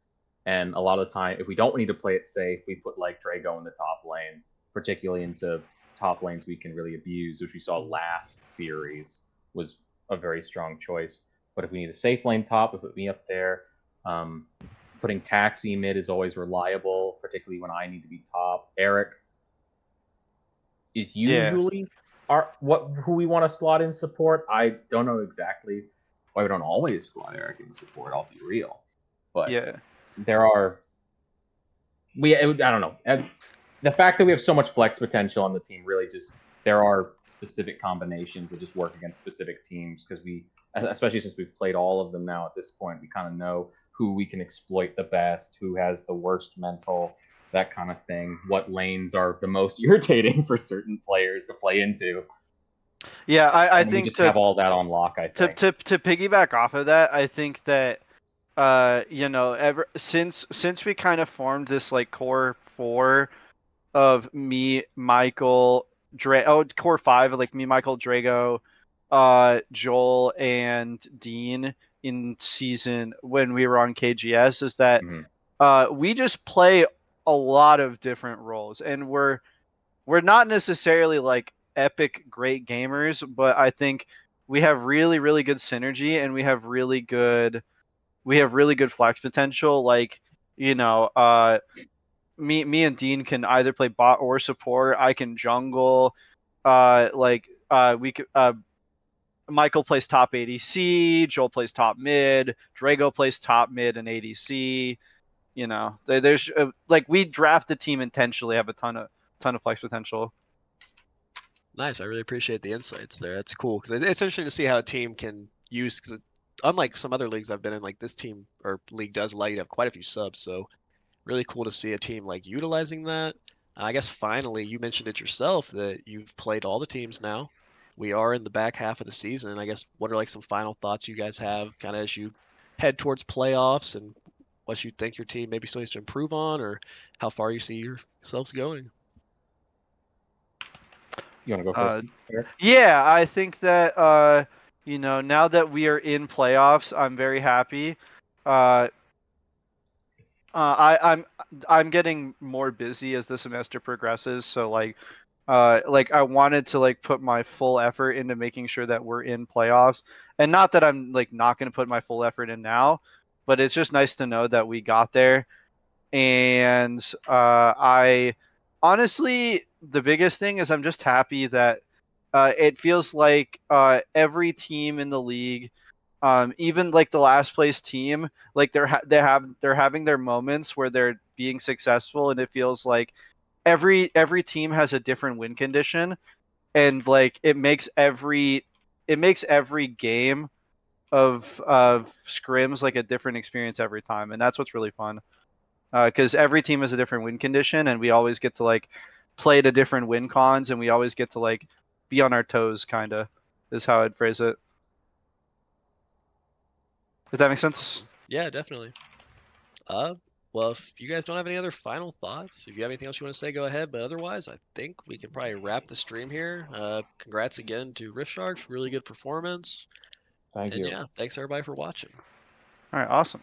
And a lot of the time, if we don't need to play it safe, we put like Drago in the top lane, particularly into top lanes we can really abuse, which we saw last series was a very strong choice. But if we need a safe lane top, we put me up there. Um, Putting Taxi mid is always reliable, particularly when I need to be top. Eric is Yeah. usually who we want to slot in support. I don't know exactly why we don't always slot Eric in support. I'll be real, but Yeah. there are I don't know. The fact that we have so much flex potential on the team really just there are specific combinations that just work against specific teams because especially since we've played all of them now at this point, we kind of know who we can exploit the best, who has the worst mental, that kind of thing. What lanes are the most irritating for certain players to play into. Yeah, I And we think just have all that on lock, I to think. to piggyback off of that, I think that ever since we kind of formed this like core four of me, Michael, core five of like me, Michael, Drago, Joel, and Dean in season when we were on KGS is that we just play a lot of different roles, and we're not necessarily like epic great gamers, but I think we have really really good synergy, and we have really good flex potential. Like me and Dean can either play bot or support. I can jungle. We could. Michael plays top ADC. Joel plays top mid. Drago plays top mid and ADC. There's like we draft the team intentionally have a ton of flex potential. Nice. I really appreciate the insights there. That's cool because it's interesting to see how a team can use. Cause unlike some other leagues I've been in, like this team or league does allow you to have quite a few subs. So really cool to see a team like utilizing that. I guess finally, you mentioned it yourself that you've played all the teams now. We are in the back half of the season. And I guess what are like some final thoughts you guys have kind of as you head towards playoffs and what you think your team maybe still needs to improve on or how far you see yourselves going? You want to go first, Eric? Yeah, I think that now that we are in playoffs, I'm very happy. Uh, I'm getting more busy as the semester progresses, so like I wanted to like put my full effort into making sure that we're in playoffs, and not that I'm like not going to put my full effort in now, but it's just nice to know that we got there. And I honestly, the biggest thing is I'm just happy that it feels like every team in the league, even like the last place team, like they're having their moments where they're being successful, and it feels like every team has a different win condition, and like it makes every game of scrims like a different experience every time, and that's what's really fun. Because every team has a different win condition, and we always get to like play to different win cons, and we always get to like be on our toes, kind of, is how I'd phrase it. If that makes sense. Yeah, definitely. Well, if you guys don't have any other final thoughts, if you have anything else you want to say, go ahead. But otherwise, I think we can probably wrap the stream here. Congrats again to Rift Sharks, really good performance. Thank And you. yeah, thanks everybody for watching. All right, awesome.